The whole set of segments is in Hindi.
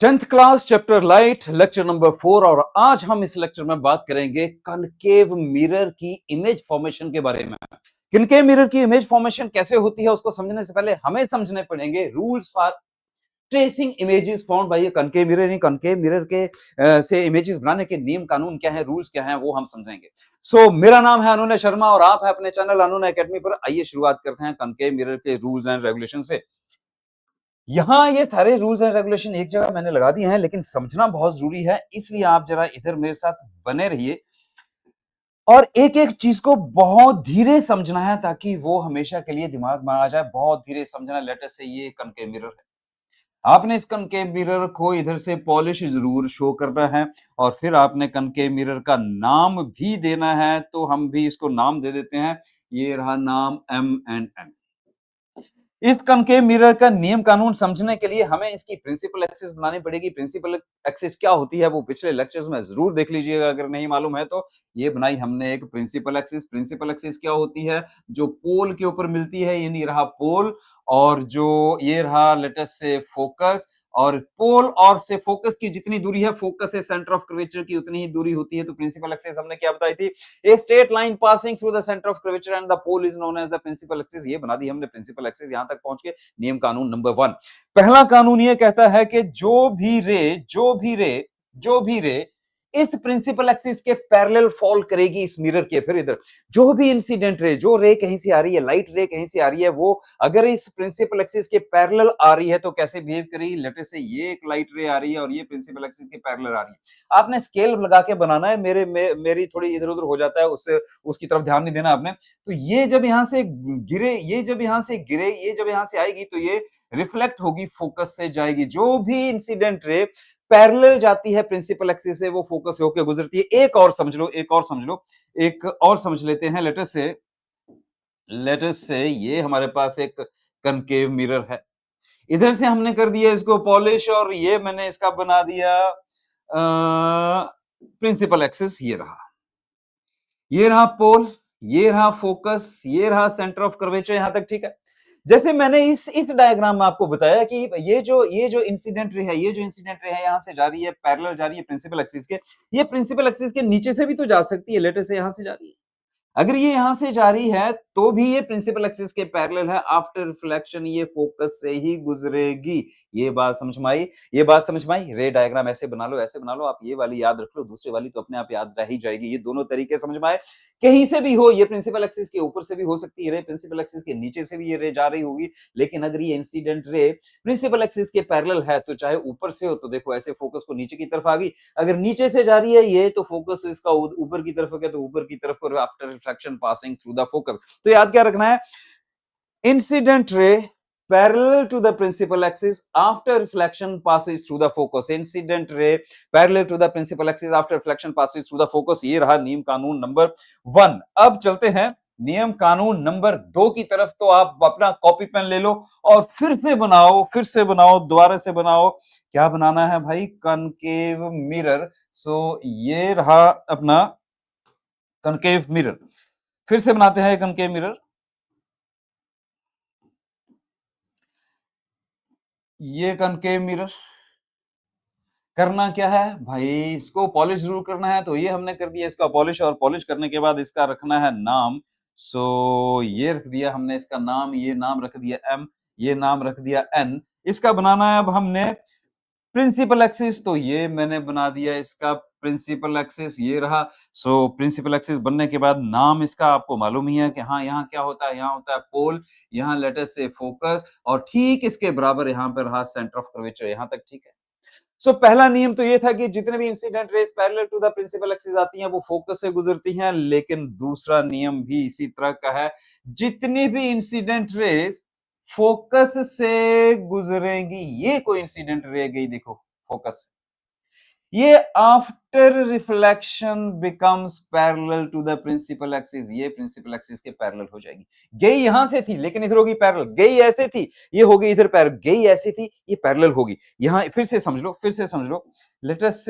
10th class chapter light lecture number 4। और आज हम इस लेक्चर में बात करेंगे कनकेव मिरर की इमेज फॉर्मेशन के बारे में। कनकेव मिरर की इमेज फॉर्मेशन कैसे होती है उसको समझने से पहले हमें समझने पड़ेंगे rules for tracing images found by concave mirror. नहीं, कनकेव मिरर के से इमेजेस बनाने के नियम कानून क्या है, रूल्स क्या है, वो हम समझेंगे। मेरा नाम है अनुनय शर्मा और आप है अपने चैनल अनुनय एकेडमी पर। आइए शुरुआत करते हैं कनकेव मिरर के रूल्स एंड रेगुलेशन से। यहां ये सारे रूल्स एंड रेगुलेशन एक जगह मैंने लगा दिए हैं, लेकिन समझना बहुत जरूरी है, इसलिए आप जरा इधर मेरे साथ बने रहिए और एक एक चीज को बहुत धीरे समझना है ताकि वो हमेशा के लिए दिमाग में आ जाए। बहुत धीरे समझना। लेटेस्ट से ये कनकेव मिरर है, आपने इस कनकेव मिरर को इधर से पॉलिश जरूर शो करना है और फिर आपने कनकेव मिरर का नाम भी देना है। तो हम भी इसको नाम दे देते हैं, ये रहा नाम M&N। इस कनकेव मिरर का नियम कानून समझने के लिए हमें इसकी प्रिंसिपल एक्सिस बनानी पड़ेगी। प्रिंसिपल एक्सिस क्या होती है वो पिछले लेक्चर्स में जरूर देख लीजिएगा, अगर नहीं मालूम है तो। ये बनाई हमने एक प्रिंसिपल एक्सिस। प्रिंसिपल एक्सिस क्या होती है? जो पोल के ऊपर मिलती है, यानी रहा पोल, और जो ये रहा लेटेस्ट से फोकस, और पोल और से फोकस की जितनी दूरी है, फोकस से सेंटर ऑफ कर्वेचर की उतनी ही दूरी होती है। तो प्रिंसिपल एक्सिस हमने क्या बताई थी? A straight line passing through the centre of curvature and the pole is known as the principal axis. ये बना दी हमने प्रिंसिपल एक्सिस। यहां तक पहुंच के नियम कानून नंबर 1। पहला कानून ये कहता है कि जो भी रे इस प्रिंसिपल एक्सिस के पैरेलल फॉल करेगी इस मिरर के। फिर इधर जो भी इंसिडेंट रे, जो रे कहीं से आ रही है, लाइट रे कहीं से आ रही है, वो अगर इस प्रिंसिपल एक्सिस के पैरेलल आ रही है तो कैसे बिहेव करेगी? लेटेस्ट से ये एक लाइट रे आ रही है और ये प्रिंसिपल एक्सिस के पैरेलल आ रही है। आपने स्केल लगा के बनाना है। मेरी थोड़ी इधर उधर हो जाता है, उससे उसकी तरफ ध्यान नहीं देना आपने। तो ये जब यहां से गिरे, ये जब यहां से गिरे, ये जब यहां से आएगी तो ये रिफ्लेक्ट होगी, फोकस से जाएगी। जो भी इंसिडेंट रे पैरेलल जाती है प्रिंसिपल एक्सिस से, वो फोकस से होकर गुजरती है। एक और समझ लो, एक और समझ लेते हैं। लेटेस्ट से ये हमारे पास एक कनकेव मिरर है। इधर से हमने कर दिया इसको पॉलिश और ये मैंने इसका बना दिया प्रिंसिपल एक्सिस। ये रहा पोल, ये रहा फोकस, ये रहा सेंटर ऑफ कर्वेचर। यहां तक ठीक है। जैसे मैंने इस डायग्राम में आपको बताया कि ये जो इंसिडेंट रे है, यहां से जा रही है, पैरेलल जा रही है प्रिंसिपल एक्सिस के। ये प्रिंसिपल एक्सिस के नीचे से भी तो जा सकती है, लेटर से यहां से जा रही है। अगर ये यहां से जारी है तो भी ये प्रिंसिपल एक्सिस के पैरेलल है। आफ्टर रिफ्लेक्शन ये फोकस से ही गुजरेगी। ये बात समझ में आई? रे डायग्राम ऐसे बना लो, ऐसे बना लो। आप ये वाली याद रख लो, दूसरी वाली तो अपने आप याद रह ही जाएगी। ये दोनों तरीके समझ में आए? कहीं से भी हो, ये प्रिंसिपल एक्सिस के ऊपर से भी हो सकती है रे, प्रिंसिपल एक्सिस के नीचे से भी ये रे जा रही होगी। लेकिन अगर ये इंसिडेंट रे प्रिंसिपल एक्सिस के पैरेलल है तो चाहे ऊपर से हो तो देखो ऐसे फोकस को नीचे की तरफ आ गई। अगर नीचे से जा रही है ये तो फोकस इसका ऊपर की तरफ हो गया, तो ऊपर की तरफ और after reflection passing through the focus. तो याद क्या रखना है? Incident ray parallel to the principal axis after reflection passes through the focus। incident ray parallel to the principal axis after reflection passes through the focus। ये रहा नियम कानून नंबर 1। अब चलते हैं नियम कानून नंबर 2 की तरफ। तो आप अपना कॉपी पेन ले लो और फिर से बनाओ, दोबारा से बनाओ। क्या बनाना है भाई? Concave mirror. ये रहा अपना कनकेव मिरर। फिर से बनाते हैं कनकेव मिरर। ये कनकेव मिरर। करना क्या है भाई? इसको पॉलिश जरूर करना है, तो ये हमने कर दिया इसका पॉलिश, और पॉलिश करने के बाद इसका रखना है नाम। ये रख दिया हमने इसका नाम, ये नाम रख दिया M, ये नाम रख दिया N। इसका बनाना है अब हमने प्रिंसिपल एक्सिस। तो ये मैंने बना दिया इसका प्रिंसिपल एक्सिस, ये रहा। प्रिंसिपल एक्सिस बनने के बाद नाम इसका आपको मालूम ही है कि हाँ, यहाँ क्या होता है? यहाँ होता है पोल, यहाँ लेटेस्ट से फोकस, और ठीक इसके बराबर यहाँ पर रहा सेंटर ऑफ कर्वेचर। यहाँ तक ठीक है। पहला नियम तो ये था कि जितने भी incident rays parallel to the principal axis आती हैं वो फोकस से गुजरती हैं। लेकिन दूसरा नियम भी इसी तरह का है, जितनी भी इंसिडेंट रेस फोकस से गुजरेंगी, ये कोई इंसिडेंट रह गई देखो फोकस, ये after reflection becomes parallel to the principal axis. ये प्रिंसिपल एक्सिस के पैरेलल हो जाएगी। गई यहां से थी लेकिन इधर होगी पैरेलल। गई ऐसे थी, ये होगी इधर पैरेलल। गई ऐसी थी, ये पैरेलल होगी। यहां फिर से समझ लो। लेटेस्ट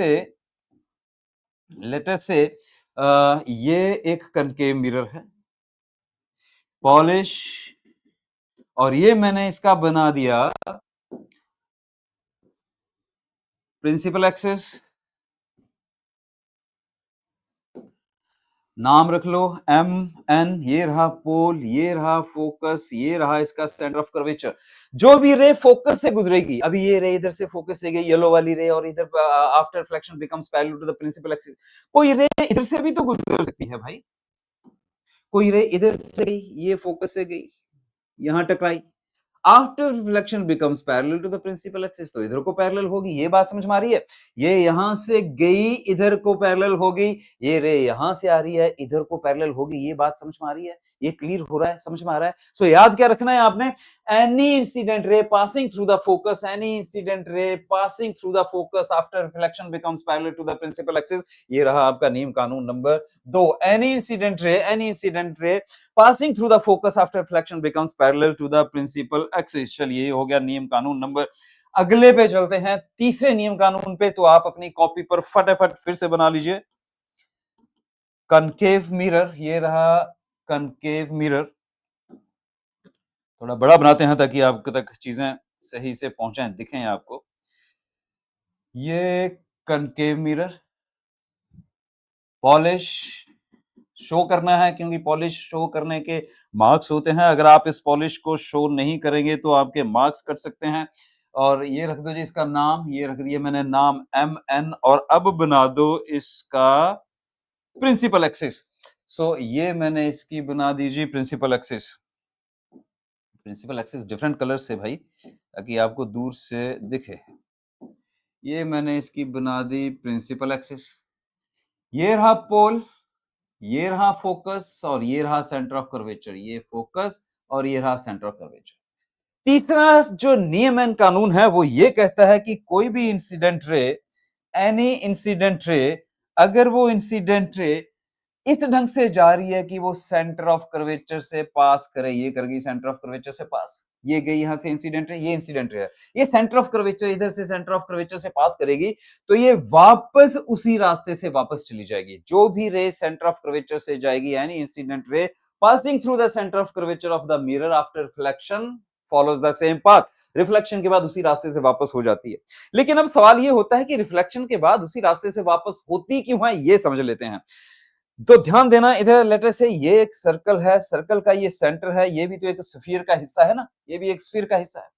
से ये एक कनकेव मिरर है, पॉलिश, और ये मैंने इसका बना दिया प्रिंसिपल एक्सिस, नाम रख लो एम एन, ये रहा पोल, ये रहा फोकस, ये रहा इसका सेंटर ऑफ कर्वेचर। जो भी रे फोकस से गुजरेगी, अभी ये रे इधर से फोकस से गई येलो वाली रे, और इधर after reflection becomes parallel to the principal axis. कोई रे इधर से भी तो गुजर सकती है भाई, कोई रे इधर से गई, ये फोकस से गई, यहां टकराई, after reflection becomes parallel to the principal axis, तो इधर को पैरेलल होगी। ये बात समझ में आ रही है? ये यहां से गई, इधर को पैरेलल होगी, ये रे यहां से आ रही है, इधर को पैरेलल होगी। ये बात समझ में आ रही है? ये क्लियर हो रहा है, समझ में आ रहा है? सो याद क्या रखना है आपने? Any incident ray passing through the focus, any incident ray passing through the focus after reflection becomes parallel to the principal axis. ये रहा आपका नियम कानून number 2। Any incident ray passing through the focus after reflection becomes parallel to the principal axis। चलिए ये हो गया नियम कानून नंबर। अगले पे चलते हैं, तीसरे नियम कानून पे। तो आप अपनी कॉपी पर फटाफट फिर से बना लीजिए। कनकेव मिरर, ये रहा कनकेव मिरर। थोड़ा बड़ा बनाते हैं ताकि आप तक चीजें सही से पहुंचे, दिखें आपको। ये कनकेव मिरर, पॉलिश शो करना है, क्योंकि पॉलिश शो करने के मार्क्स होते हैं। अगर आप इस पॉलिश को शो नहीं करेंगे तो आपके मार्क्स कट सकते हैं। और ये रख दो जी इसका नाम, ये रख दिया मैंने नाम एम एन, और अब बना दो इसका प्रिंसिपल एक्सिस। सो ये मैंने इसकी बना दीजिए principal axis. Principal axis different colour से भाई, ताकि आपको दूर से दिखे। ये मैंने इसकी बना दी प्रिंसिपल एक्सिस। ये रहा पोल, ये रहा फोकस, और ये रहा सेंटर ऑफ कर्वेचर। ये फोकस और ये रहा सेंटर ऑफ कर्वेचर। तीसरा जो नियम एंड कानून है वो ये कहता है कि कोई भी इंसिडेंट रे, एनी इंसिडेंट रे, अगर वो इंसिडेंट रे इस ढंग से जा रही है कि वो सेंटर ऑफ कर्वेचर से पास करे, ये कर गई सेंटर ऑफ कर्वेचर से पास, ये गई यहां से इंसिडेंट रे, ये इंसिडेंट रे है, ये सेंटर ऑफ कर्वेचर इधर से सेंटर ऑफ कर्वेचर से पास करेगी, तो ये वापस उसी रास्ते से वापस चली जाएगी। जो भी रे सेंटर ऑफ कर्वेचर से जाएगी, यानी incident ray passing through the centre of curvature of the mirror after reflection follows the same path. Reflection के बाद उसी रास्ते से वापस हो जाती है। लेकिन अब सवाल ये होता है कि रिफ्लेक्शन के बाद उसी रास्ते से वापस होती क्यों है, ये समझ लेते हैं। तो ध्यान देना, इधर लेटर से ये एक सर्कल है, सर्कल का ये सेंटर है, ये भी तो एक स्फीयर का हिस्सा है ना, ये भी एक स्फीयर का हिस्सा है।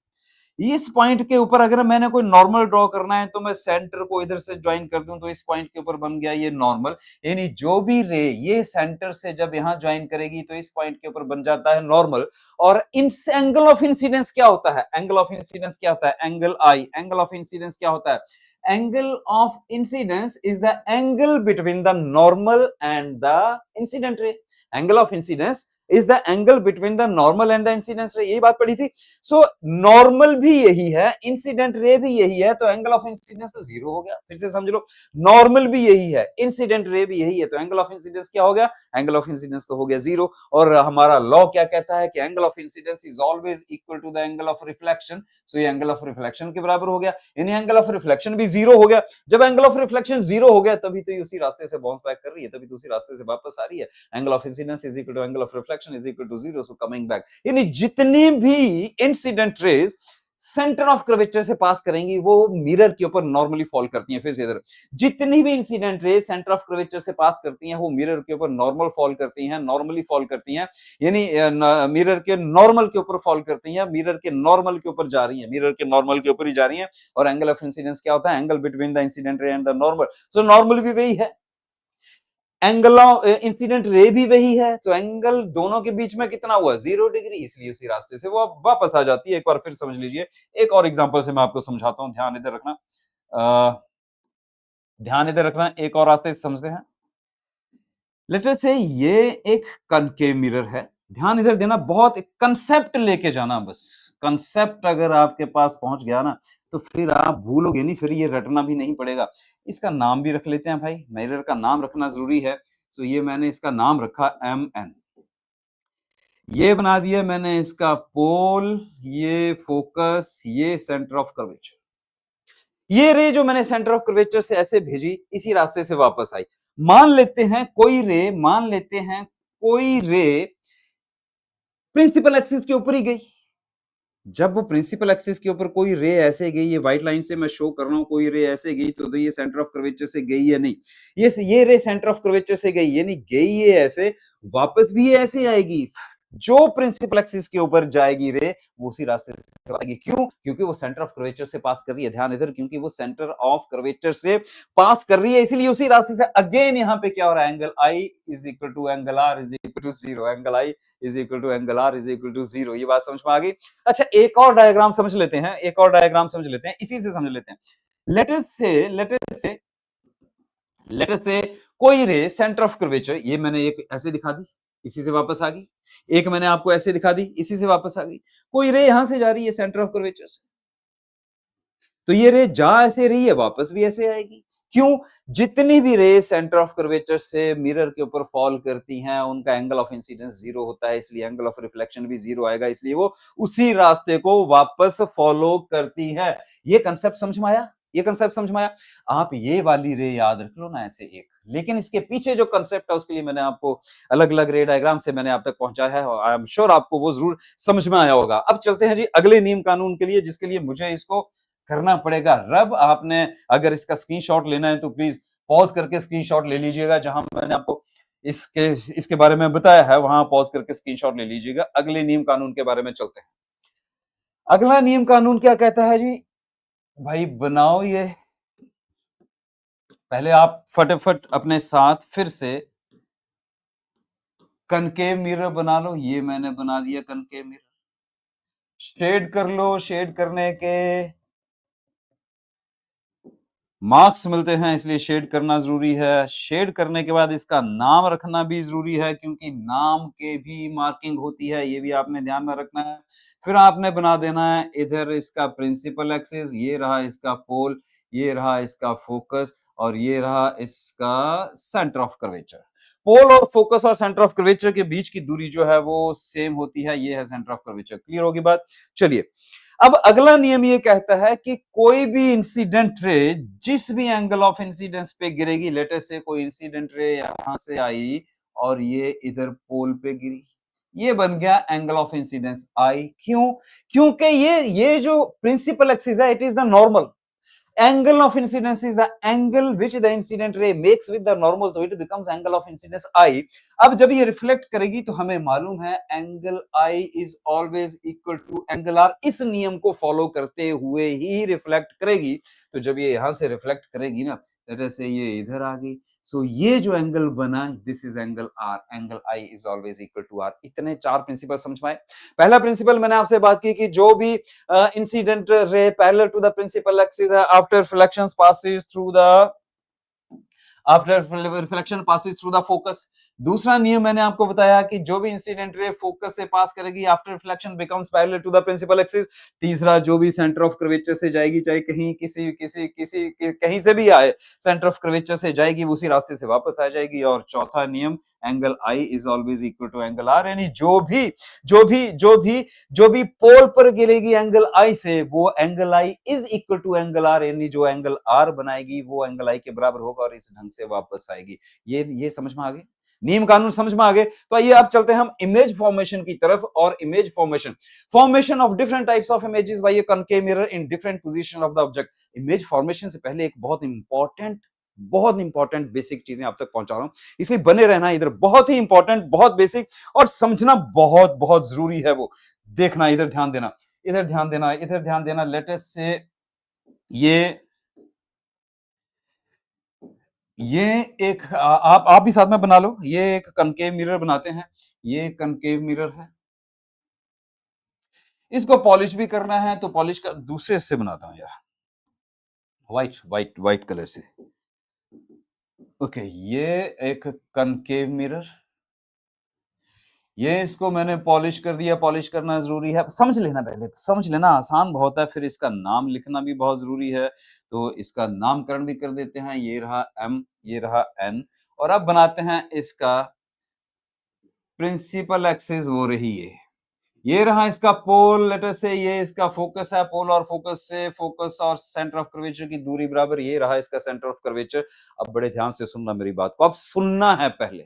इस पॉइंट के ऊपर अगर मैंने कोई नॉर्मल ड्रॉ करना है तो मैं सेंटर को इधर से ज्वाइन कर दूं, तो इस पॉइंट के ऊपर बन गया ये नॉर्मल। यानी जो भी रे ये सेंटर से जब यहां ज्वाइन करेगी तो इस पॉइंट के ऊपर बन जाता है नॉर्मल। और एंगल ऑफ इंसिडेंस क्या होता है? एंगल ऑफ इंसिडेंस क्या होता है? Angle I. Angle of incidence क्या होता है? Angle of incidence is the angle between the normal and the incident ray। Angle of incidence is the angle between the normal and the incidence ray। यही बात पढ़ी थी। So normal भी यही है, incident ray भी यही है, तो angle of incidence तो जीरो हो गया। फिर से समझ लो, normal भी यही है, incident ray भी यही है, तो angle of incidence क्या हो गया? Angle of incidence तो हो गया जीरो। और हमारा लॉ क्या कहता है कि angle of incidence is always equal to the angle of reflection। So ये angle of reflection के बराबर हो गया, यानी angle of reflection भी जीरो हो गया। जब एंगल ऑफ रिफ्लेक्शन जीरो हो गया तभी तो ये उसी रास्ते से बाउंस बैक कर रही है, तभी तो उसी रास्ते से वापस आ रही है। Angle of incidence is equal to angle of reflection is equal to zero, so coming back. यानी जितनी भी incident rays centre of curvature से पास करेंगी वो मिरर के ऊपर नॉर्मली फॉल करती हैं। फिर से इधर जितनी भी incident rays centre of curvature से पास करती हैं वो मिरर के ऊपर नॉर्मल फॉल करती हैं, नॉर्मली फॉल करती हैं, यानी मिरर के नॉर्मल के ऊपर फॉल करती हैं, मिरर के नॉर्मल के ऊपर जा रही हैं, मिरर के नॉर्मल के ऊपर ही जा रही हैं। और एंगल ऑफ इंसिडेंस क्या होता है? Angle between the incident ray and the normal. So normal भी वही है, एंगल ऑफ इंसिडेंट रे भी वही है, तो एंगल दोनों के बीच में कितना हुआ? 0 डिग्री, इसलिए उसी रास्ते से वो वापस आ जाती है। एक बार फिर समझ लीजिए, एक और एग्जांपल से मैं आपको समझाता हूं, ध्यान इधर रखना, ध्यान इधर रखना, एक और रास्ते से समझते हैं। लेटर से ये एक कनकेव मिरर है, ध्यान इधर देना, बहुत कंसेप्ट लेके जाना, बस कंसेप्ट अगर आपके पास पहुंच गया ना तो फिर आप भूलोगे नहीं, फिर ये रटना भी नहीं पड़ेगा। इसका नाम भी रख लेते हैं भाई, मिरर का नाम रखना जरूरी है। तो ये मैंने इसका नाम रखा एम एन, ये बना दिया मैंने इसका पोल, ये फोकस, ये सेंटर ऑफ कर्वेचर। ये रे जो मैंने सेंटर ऑफ कर्वेचर से ऐसे भेजी, इसी रास्ते से वापस आई। मान लेते हैं कोई रे प्रिंसिपल एक्सिस के ऊपर ही गई, जब वो प्रिंसिपल एक्सिस के ऊपर कोई रे ऐसे गई, ये व्हाइट लाइन से मैं शो कर रहा हूँ, कोई रे ऐसे गई तो ये सेंटर ऑफ कर्वेचर से गई या नहीं? ये रे सेंटर ऑफ कर्वेचर से गई, यानी गई ये ऐसे, वापस भी ये ऐसे आएगी। जो प्रिंसिपल एक्सिस के ऊपर जाएगी रे, वो उसी रास्ते से आएगी। क्यों? क्योंकि वो सेंटर ऑफ कर्वेचर से पास कर रही है। ध्यान इधर, क्योंकि वो सेंटर ऑफ कर्वेचर से पास कर रही है, इसलिए उसी रास्ते से अगेन यहाँ पे क्या हो रहा है, angle i is equal to angle r is equal to zero, angle i is equal to angle r is equal to zero. ये बात समझ में आ गई? अच्छा, एक और डायग्राम समझ लेते हैं, एक और डायग्राम समझ लेते हैं, इसी से समझ लेते हैं। लेट अस से कोई रे सेंटर ऑफ कर्वेचर, ये मैंने एक ऐसे दिखा दी, इसी से वापस आ गई। एक मैंने आपको ऐसे दिखा दी, इसी से वापस आ गई। कोई रे यहां से जा रही है सेंटर ऑफ कर्वेचर से, तो ये रे जा ऐसे रही है, वापस भी ऐसे आएगी। क्यों? जितनी भी रे सेंटर ऑफ कर्वेचर से मिरर के ऊपर फॉल करती हैं, उनका एंगल ऑफ इंसिडेंस जीरो होता है, इसलिए एंगल ऑफ रिफ्लेक्शन भी जीरो आएगा, इसलिए वो उसी रास्ते को वापस फॉलो करती है। ये कंसेप्ट समझ में आया? ये कंसेप्ट समझ में आया? आप ये वाली रे याद रख लो ना ऐसे एक, लेकिन इसके पीछे जो कंसेप्ट है उसके लिए मैंने आपको अलग अलग रे डायग्राम से मैंने आप तक पहुंचाया है, और आई एम श्योर आपको वो जरूर समझ में आया होगा। अब चलते हैं जी अगले नियम कानून के लिए, जिसके लिए मुझे इसको करना पड़ेगा रब। आपने अगर इसका स्क्रीनशॉट लेना है तो प्लीज पॉज करके स्क्रीनशॉट ले लीजिएगा, जहां मैंने आपको इसके इसके बारे में बताया है वहां पॉज करके स्क्रीनशॉट ले लीजिएगा। अगले नियम कानून के बारे में चलते हैं। अगला नियम कानून क्या कहता है जी? भाई बनाओ ये, पहले आप फटाफट अपने साथ फिर से कनकेव मिरर बना लो। ये मैंने बना दिया कनकेव मिरर। शेड कर लो, शेड करने के मार्क्स मिलते हैं, इसलिए शेड करना जरूरी है। शेड करने के बाद इसका नाम रखना भी जरूरी है, क्योंकि नाम के भी मार्किंग होती है, ये भी आपने ध्यान में रखना है। फिर आपने बना देना है इधर इसका प्रिंसिपल एक्सिस, ये रहा इसका पोल, ये रहा इसका फोकस, और ये रहा इसका सेंटर ऑफ कर्वेचर। पोल और फोकस और सेंटर ऑफ कर्वेचर के बीच की दूरी जो है वो सेम होती है, ये है सेंटर ऑफ कर्वेचर। क्लियर होगी बात? चलिए, अब अगला नियम ये कहता है कि कोई भी इंसिडेंट रे जिस भी एंगल ऑफ इंसिडेंस पे गिरेगी, लेटेस्ट से कोई इंसिडेंट रे यहां से आई और ये इधर पोल पे गिरी, ये बन गया एंगल ऑफ इंसिडेंस आई। क्यों? क्योंकि ये जो प्रिंसिपल एक्सिस है, it is the normal. Angle of incidence is the angle which the incident ray makes with the normal, so it becomes angle of incidence I। अब जब ये रिफ्लेक्ट करेगी तो हमें मालूम है angle I is always equal to angle R। इस नियम को फॉलो करते हुए ही रिफ्लेक्ट करेगी। तो जब ये यहां से रिफ्लेक्ट करेगी ना, जैसे ये इधर आ गई, सो ये जो एंगल बना, this is angle R, angle I is always equal to R। इतने चार प्रिंसिपल समझ में आए। पहला प्रिंसिपल मैंने आपसे बात की कि जो भी incident ray parallel to the principal axis after reflection passes through the focus। दूसरा नियम मैंने आपको बताया कि जो भी इंसिडेंट रे फोकस से पास करेगी after reflection becomes parallel to the principal axis. तीसरा, जो भी सेंटर ऑफ कर्वेचर से जाएगी, चाहे कहीं किसी किसी किसी कहीं से भी आए, सेंटर ऑफ कर्वेचर से जाएगी, उसी रास्ते से वापस आ जाएगी। और चौथा नियम, angle i is always equal to angle r, यानी जो भी पोल पर गिरेगी एंगल आई से, वो angle i is equal to angle r, यानी जो एंगल आर बनाएगी वो एंगल आई के बराबर होगा और इस ढंग से वापस आएगी। ये समझ में आ गए? नियम कानून समझ में आ गए? तो आइए अब चलते हैं हम इमेज फॉर्मेशन की तरफ। और image formation of different types of images bye a concave mirror in different position of the object. Image formation से पहले एक बहुत इंपॉर्टेंट बेसिक चीजें आप तक पहुंचा रहा हूं, इसलिए बने रहना इधर। बहुत ही इंपॉर्टेंट, बहुत बेसिक और समझना बहुत बहुत जरूरी है। वो देखना, इधर ध्यान देना, इधर ध्यान देना, इधर ध्यान देना। लेटेस्ट से ये एक आप भी साथ में बना लो। ये एक कनकेव मिरर बनाते हैं, ये कनकेव मिरर है। इसको पॉलिश भी करना है, तो पॉलिश का दूसरे से बनाता हूं यार, व्हाइट कलर से। ओके, ये एक कनकेव मिरर, ये इसको मैंने पॉलिश कर दिया। पॉलिश करना जरूरी है, समझ लेना, पहले समझ लेना, आसान बहुत है, फिर इसका नाम लिखना भी बहुत जरूरी है। तो इसका नामकरण भी कर देते हैं। ये रहा M, ये रहा N, और अब बनाते हैं इसका प्रिंसिपल एक्सिस, वो रही ये रहा इसका पोल। लेटर से ये इसका फोकस है, पोल और फोकस से, फोकस और सेंटर ऑफ कर्वेचर की दूरी बराबर, ये रहा इसका सेंटर ऑफ कर्वेचर। अब बड़े ध्यान से सुनना मेरी बात को, अब सुनना है पहले।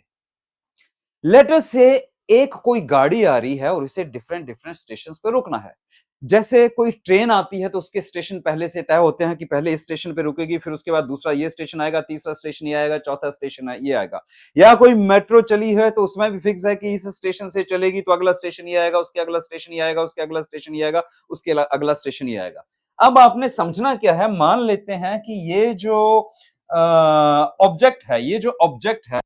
लेटर से एक कोई गाड़ी आ रही है और इसे डिफरेंट डिफरेंट स्टेशन पे रुकना है। जैसे कोई ट्रेन आती है तो उसके स्टेशन पहले से तय होते हैं कि पहले इस स्टेशन पे रुकेगी, फिर उसके बाद दूसरा ये स्टेशन आएगा, तीसरा स्टेशन ये आएगा, चौथा स्टेशन ये आएगा। या कोई मेट्रो चली है तो उसमें भी फिक्स है कि इस स्टेशन से चलेगी तो अगला स्टेशन ये आएगा, उसके अगला स्टेशन ये आएगा, उसके अगला स्टेशन ये आएगा, उसके अगला स्टेशन ये आएगा। अब आपने समझना क्या है, मान लेते हैं कि ये जो ऑब्जेक्ट है, ये जो ऑब्जेक्ट है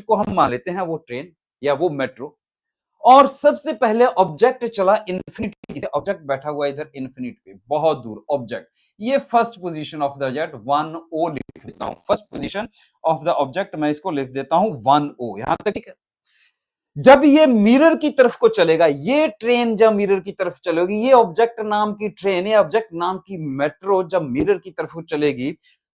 को हम मान लेते हैं वो ट्रेन या वो मेट्रो, और सबसे पहले ऑब्जेक्ट चला इन्फिनिटी से। ऑब्जेक्ट बैठा हुआ इधर इन्फिनिटी पे बहुत दूर ऑब्जेक्ट, ये first position of the object 1O लिख देता हूं। First position of the object मैं इसको लिख देता हूं 1O। यहां तक ठीक है। जब ये मिरर की तरफ को चलेगा, ये ट्रेन जब मिरर की तरफ चलेगी, ये ऑब्जेक्ट नाम की ट्रेन, ये ऑब्जेक्ट नाम की मेट्रो जब मिरर की तरफ को चलेगी,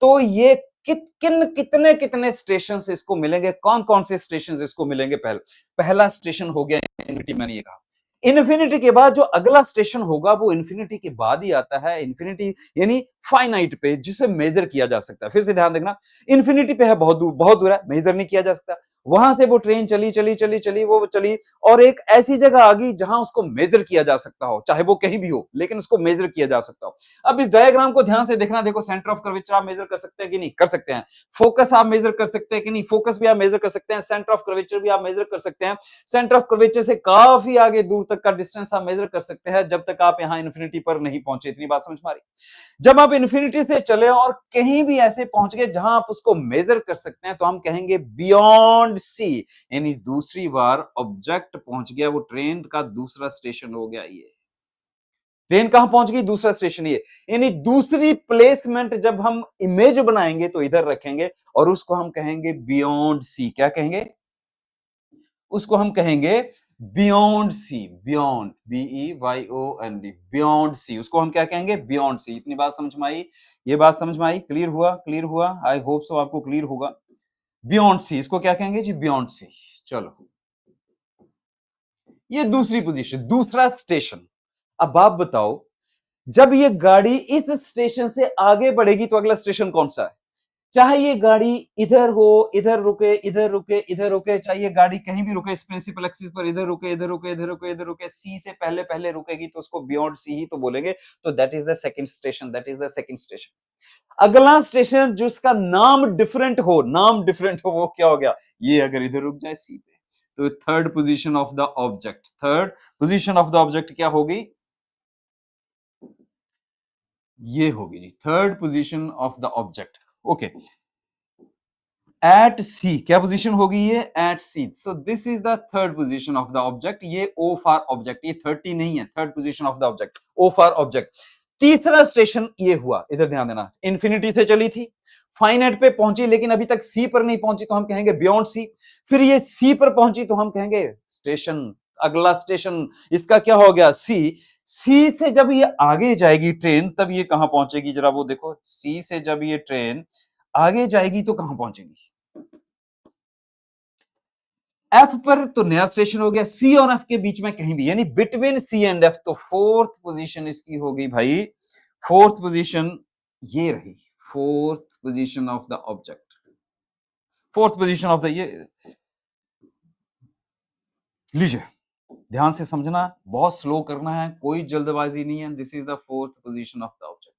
तो ये कितने कितने स्टेशन इसको मिलेंगे, कौन कौन से स्टेशन इसको मिलेंगे? पहला स्टेशन हो गया इन्फिनिटी, मैंने ये कहा। इन्फिनिटी के बाद जो अगला स्टेशन होगा वो इन्फिनिटी के बाद ही आता है, इन्फिनिटी यानी फाइनाइट पे, जिसे मेजर किया जा सकता है। फिर से ध्यान देना, इन्फिनिटी पे है, बहुत दूर है, मेजर नहीं किया जा सकता। वहां से वो ट्रेन चली चली चली चली, वो चली और एक ऐसी जगह आ गई जहां उसको मेजर किया जा सकता हो, चाहे वो कहीं भी हो, लेकिन उसको मेजर किया जा सकता हो। अब इस डायग्राम को ध्यान से देखना, देखो सेंटर ऑफ कर्वेचर आप मेजर कर सकते हैं कि नहीं? कर सकते हैं। फोकस आप मेजर कर सकते हैं कि नहीं? फोकस भी आप मेजर कर सकते हैं। सेंटर ऑफ कर्वेचर भी आप मेजर कर सकते हैं। सेंटर ऑफ कर्वेचर से काफी आगे दूर तक का डिस्टेंस आप मेजर कर सकते हैं, जब तक आप यहां इन्फिनिटी पर नहीं पहुंचे। इतनी बात समझ में आ रही? जब आप इन्फिनिटी से चले और कहीं भी ऐसे पहुंच गए जहां आप उसको मेजर कर सकते हैं, तो हम कहेंगे बियॉन्ड सी, यानी दूसरी बार ऑब्जेक्ट पहुंच गया, वो ट्रेन का दूसरा स्टेशन हो गया। ये ट्रेन कहां पहुंच गई? दूसरा स्टेशन ये, यानी दूसरी प्लेसमेंट जब हम इमेज बनाएंगे तो इधर रखेंगे और उसको हम कहेंगे बियॉन्ड सी। क्या कहेंगे? उसको हम कहेंगे beyond C, beyond, BEYOND, beyond C. उसको हम क्या कहेंगे? Beyond C. इतनी बात समझ में आई? ये बात समझ में आई? क्लियर हुआ? क्लियर हुआ? आई होप सो आपको क्लियर होगा। बियॉन्ड सी, इसको क्या कहेंगे जी? बियॉन्ड सी। चलो, ये दूसरी पोजीशन, दूसरा स्टेशन। अब आप बताओ, जब ये गाड़ी इस स्टेशन से आगे बढ़ेगी तो अगला स्टेशन कौन सा है? चाहे ये गाड़ी इधर हो, इधर रुके, इधर रुके, इधर रुके, चाहे ये गाड़ी कहीं भी रुके इस प्रिंसिपल एक्सिस पर, इधर रुके, इधर रुके, इधर रुके, इधर रुके, सी से पहले पहले रुकेगी तो उसको बियॉन्ड सी ही तो बोलेंगे। तो that is the second station, that is the second station. अगला स्टेशन जिसका नाम डिफरेंट हो, नाम डिफरेंट हो, वो क्या हो गया? ये अगर इधर रुक जाए सी पे, तो third position of the object, third position of the object क्या होगी? ये होगी जी third position of the object. Okay, at C क्या पोजीशन होगी? ये at C. So this is the third position of the object. ये ओ फॉर ऑब्जेक्ट, ये 30 नहीं है, third position of the object, O for object. तीसरा स्टेशन ये हुआ, इधर ध्यान देना, इन्फिनिटी से चली थी, फाइनाइट पे पहुंची, लेकिन अभी तक सी पर नहीं पहुंची तो हम कहेंगे बियॉन्ड सी। फिर ये सी पर पहुंची तो हम कहेंगे स्टेशन, अगला स्टेशन इसका क्या हो गया? सी। सी से जब ये आगे जाएगी ट्रेन, तब ये कहां पहुंचेगी? जरा वो देखो, सी से जब ये ट्रेन आगे जाएगी तो कहां पहुंचेगी? एफ पर तो नया स्टेशन हो गया, सी और एफ के बीच में कहीं भी, यानी बिटवीन सी एंड एफ। तो फोर्थ पोजीशन इसकी होगी भाई, फोर्थ पोजीशन ये रही, fourth position of the object, fourth position of the, ये लीजिए ध्यान से समझना, बहुत स्लो करना है, कोई जल्दबाजी नहीं है। This is the fourth position of the object.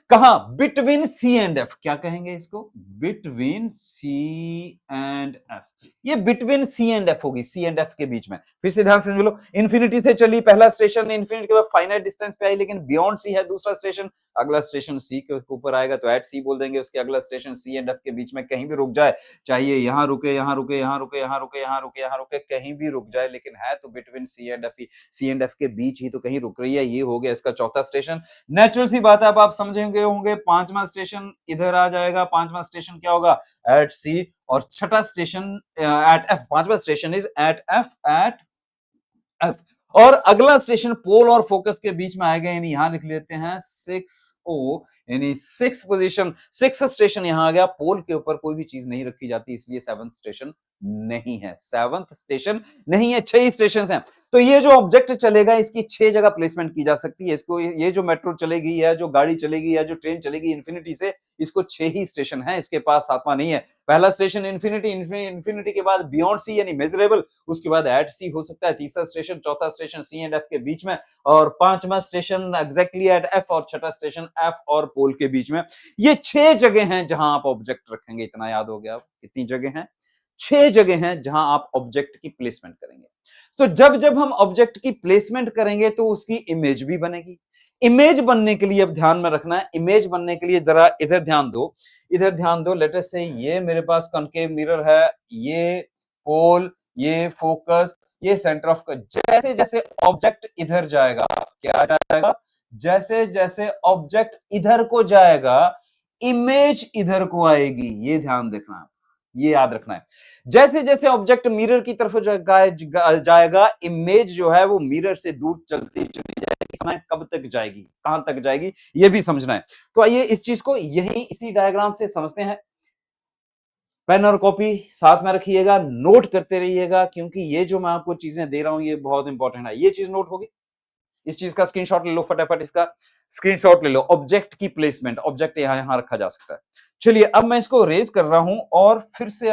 कहा? Between C and F. क्या कहेंगे इसको? Between C and F. ये बिटवीन सी एंड एफ होगी, सी एंड एफ के बीच में। फिर से ध्यान से समझ लो, इन्फिनिटी से चली, पहला स्टेशन इन्फिनिटी के बाद फाइनाइट डिस्टेंस पे आई, लेकिन बियॉन्ड सी है दूसरा स्टेशन। अगला स्टेशन सी के ऊपर आएगा तो एट सी बोल देंगे। उसके अगला स्टेशन सी एंड एफ के बीच में कहीं भी रुक जाए, चाहिए यहां रुके, यहां रुके, यहां रुके, यहां रुके, यहां रुके, यहां रुके, कहीं भी रुक जाए, लेकिन है तो बिटवीन सी एंड एफ ही, सी एंड एफ के बीच ही तो कहीं रुक रही है। ये हो गया इसका चौथा स्टेशन। नेचुरल सी बात है, अब आप समझेंगे होंगे, पांचवा स्टेशन इधर आ जाएगा। पांचवा स्टेशन क्या होगा? At C. और छठा स्टेशन एट एफ। पांचवा station is at F, at F. और अगला स्टेशन पोल और फोकस के बीच में आएगा, यानी यहां लिख लेते हैं 6O, यानी सिक्स स्टेशन यहां आ गया। पोल के ऊपर कोई भी चीज नहीं रखी जाती, इसलिए सेवंथ स्टेशन नहीं है। सेवंथ स्टेशन नहीं है, 6 ही स्टेशन हैं। तो ये जो ऑब्जेक्ट चलेगा इसकी 6 जगह प्लेसमेंट की जा सकती है। इसको ये जो मेट्रो चलेगी या जो गाड़ी चलेगी या जो ट्रेन चलेगी इंफिनिटी से, इसको 6 ही स्टेशन है, इसके पास 7वां नहीं है। पहला स्टेशन इंफिनिटी, इंफिनिटी के बाद बियॉन्ड सी यानी मेजरेबल, उसके बाद एट सी हो सकता है तीसरा स्टेशन, चौथा स्टेशन सी एंड एफ के बीच में, और पांचवा स्टेशन एग्जैक्टली एट एफ, और छठा स्टेशन एफ और पोल के बीच में। ये 6 जगह हैं जहां आप ऑब्जेक्ट रखेंगे। इतना याद हो गया? कितनी जगह हैं? 6 जगह हैं जहां आप ऑब्जेक्ट की प्लेसमेंट करेंगे। तो जब जब हम ऑब्जेक्ट की प्लेसमेंट करेंगे तो उसकी इमेज भी बनेगी। इमेज बनने के लिए अब ध्यान में रखना है, इमेज बनने के लिए जरा इधर ध्यान दो, इधर ध्यान दो। लेट अस से ये मेरे पास कॉनकेव मिरर है, ये पोल, ये फोकस, ये सेंटर ऑफ, जैसे जैसे ऑब्जेक्ट इधर जाएगा, क्या जाएगा? जैसे जैसे ऑब्जेक्ट इधर को जाएगा, इमेज इधर को आएगी। ये ध्यान देखना, ये याद रखना है। जैसे जैसे ऑब्जेक्ट मिरर की तरफ जाएगा, इमेज जो है वो मिरर से दूर चलती चली जाएगी। समय कब तक जाएगी, कहां तक जाएगी, ये भी समझना है। तो आइए इस चीज को यही इसी डायग्राम से समझते हैं। पेन और कॉपी साथ में रखिएगा, नोट करते रहिएगा, क्योंकि ये जो मैं आपको चीजें दे रहा हूं ये बहुत इंपॉर्टेंट है। ये चीज नोट होगी, इस चीज का स्क्रीनशॉट ले लो, फटाफट इसका स्क्रीनशॉट ले लो। ऑब्जेक्ट की प्लेसमेंट, ऑब्जेक्ट यहां यहां रखा जा सकता है। चलिए अब मैं इसको रेज कर रहा हूं और फिर से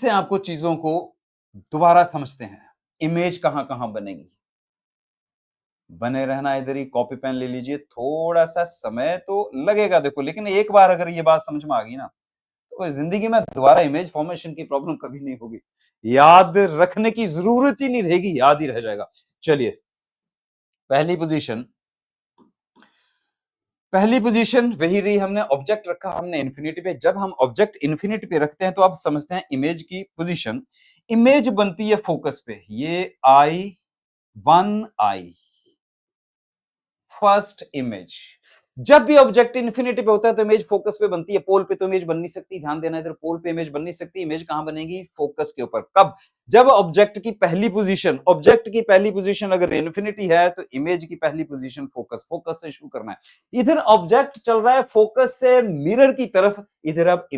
आपको चीजों को दोबारा समझते हैं। इमेज कहां कहां बनेगी, बने रहना इधर ही, कॉपी पेन ले लीजिए। थोड़ा सा समय तो लगेगा देखो, लेकिन एक बार अगर ये बात समझ में आ गई ना, तो जिंदगी में दोबारा इमेज फॉर्मेशन की प्रॉब्लम कभी नहीं होगी। याद रखने की जरूरत ही नहीं रहेगी, याद ही रह जाएगा। चलिए पहली पोजीशन वही रही, हमने ऑब्जेक्ट रखा हमने इन्फिनिटी पे। जब हम ऑब्जेक्ट इन्फिनिटी पे रखते हैं तो अब समझते हैं इमेज की पोजीशन। इमेज बनती है फोकस पे, ये I फर्स्ट इमेज। जब भी ऑब्जेक्ट इन्फिनिटी पे होता है तो इमेज फोकस पे बनती है। पोल पे तो इमेज बन नहीं सकती, ध्यान देना इधर, पोल पे इमेज बन नहीं सकती। इमेज कहां बनेगी? फोकस के ऊपर। कब? जब ऑब्जेक्ट की पहली पोजीशन अगर इन्फिनिटी है तो इमेज की पहली पोजीशन फोकस से शुरू करना है। इधर ऑब्जेक्ट चल रहा है फोकस से मिरर की तरफ, इधर अब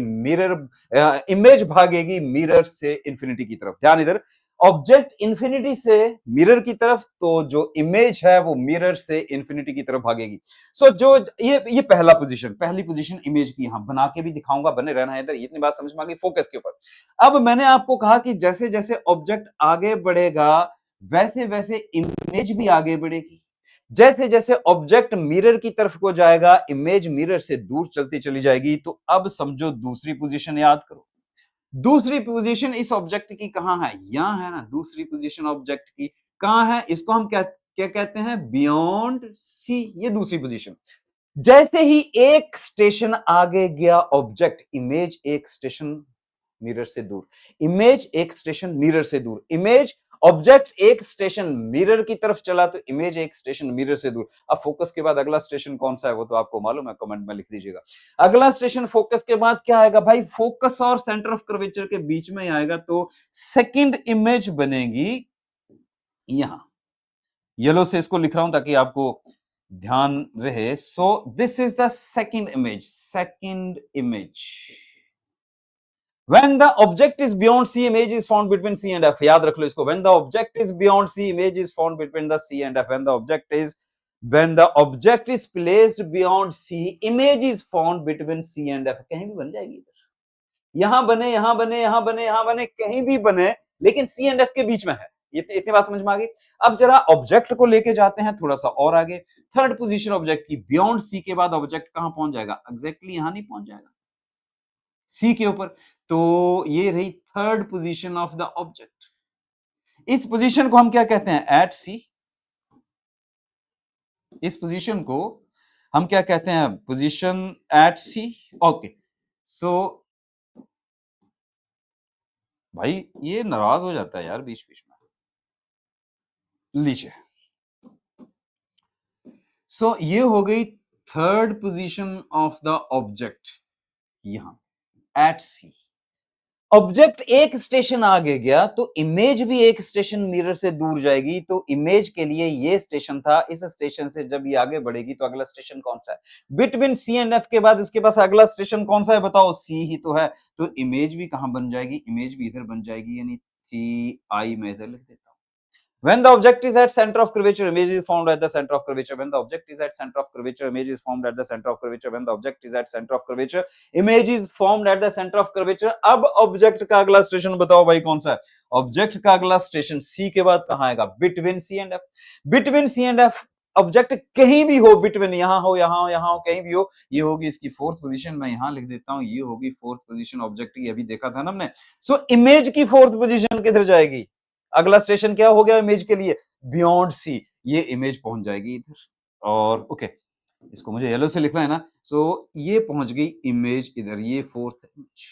इमेज भागेगी मिरर से इन्फिनिटी की तरफ। ध्यान इधर, ऑब्जेक्ट इंफिनिटी से मिरर की तरफ, तो जो इमेज है वो मिरर से इंफिनिटी की तरफ भागेगी। सो जो ये पहली पोजीशन इमेज की, यहां बना के भी दिखाऊंगा, बने रहना है इधर। इतनी बात समझ में आ गई फोकस के ऊपर। अब मैंने आपको कहा कि जैसे जैसे ऑब्जेक्ट आगे बढ़ेगा वैसे वैसे इमेज भी आगे बढ़ेगी। जैसे जैसे ऑब्जेक्ट मिरर की तरफ को जाएगा, इमेज मिरर से दूर चलती चली जाएगी। तो अब समझो दूसरी पोजीशन याद करो। दूसरी पोजीशन इस ऑब्जेक्ट की कहां है? यहां है ना। दूसरी पोजीशन ऑब्जेक्ट की कहां है? इसको हम क्या क्या कहते हैं? Beyond C. ये दूसरी पोजीशन। जैसे ही एक स्टेशन आगे गया ऑब्जेक्ट, इमेज एक स्टेशन मिरर से दूर, इमेज एक स्टेशन मिरर से दूर, इमेज ऑब्जेक्ट एक स्टेशन मिरर की तरफ चला तो इमेज एक स्टेशन मिरर से दूर। अब फोकस के बाद अगला स्टेशन कौन सा है वो तो आपको मालूम है, कमेंट में लिख दीजिएगा। अगला स्टेशन फोकस के बाद क्या आएगा भाई? फोकस और सेंटर ऑफ कर्वेचर के बीच में आएगा, तो सेकंड इमेज बनेगी यहां। येलो से इसको लिख रहा हूं ताकि आपको ध्यान रहे। सो this is the second image. When the object is beyond C, image is found between C and F. याद रख लो इसको। When the object is beyond C, image is found between the C and F. When the object is placed beyond C, image is found between C and F. कहीं भी बन जाएगी इधर, यहां बने, यहां बने, यहां बने, यहां बने, कहीं भी बने, लेकिन C and F के बीच में है। इतनी बात समझ में आ गई। अब जरा ऑब्जेक्ट को लेके जाते हैं थोड़ा सा और आगे। थर्ड पोजीशन ऑब्जेक्ट की, बियॉन्ड सी के बाद ऑब्जेक्ट कहां पहुंच जाएगा? एग्जैक्टली यहां नहीं पहुंच जाएगा, सी के ऊपर। तो ये रही third position of the object. इस पोजीशन को हम क्या कहते हैं? एट सी। इस पोजीशन को हम क्या कहते हैं? पोजीशन एट सी। ओके, सो भाई ये नाराज हो जाता है यार बीच बीच में, लीजिए। सो ये हो गई third position of the object यहां एट सी। ऑब्जेक्ट एक स्टेशन आगे गया तो इमेज भी एक स्टेशन मिरर से दूर जाएगी, तो इमेज के लिए ये स्टेशन था, इस स्टेशन से जब ये आगे बढ़ेगी तो अगला स्टेशन कौन सा है? बिटवीन सी एंड एफ के बाद उसके पास अगला स्टेशन कौन सा है बताओ? सी ही तो है। तो इमेज भी कहां बन जाएगी? इमेज भी इधर बन जाएगी, यानी टी आई में इधर लिख देता हूं। When the object is at center of curvature, image is formed at the center of curvature. When the object is at center of curvature, image is formed at the center of curvature. When the object is at center of curvature, image is formed at the center of curvature. अब ऑब्जेक्ट का अगला स्टेशन बताओ भाई कौन सा है? ऑब्जेक्ट का अगला स्टेशन सी के बाद कहां आएगा? Between C and F. Between C and F object कहीं भी हो, बिटवीन यहां हो, यहां हो, यहां हो, कहीं भी हो, ये होगी इसकी फोर्थ पोजीशन। मैं यहां लिख देता हूं, ये होगी फोर्थ पोजीशन ऑब्जेक्ट की, अभी देखा था ना हमने। सो इमेज की फोर्थ पोजीशन किधर जाएगी? अगला स्टेशन क्या हो गया इमेज के लिए? Beyond C. ये इमेज पहुंच जाएगी इधर, और ओके इसको मुझे येलो से लिखना है ना। सो ये पहुंच गई इमेज इधर, ये फोर्थ इमेज,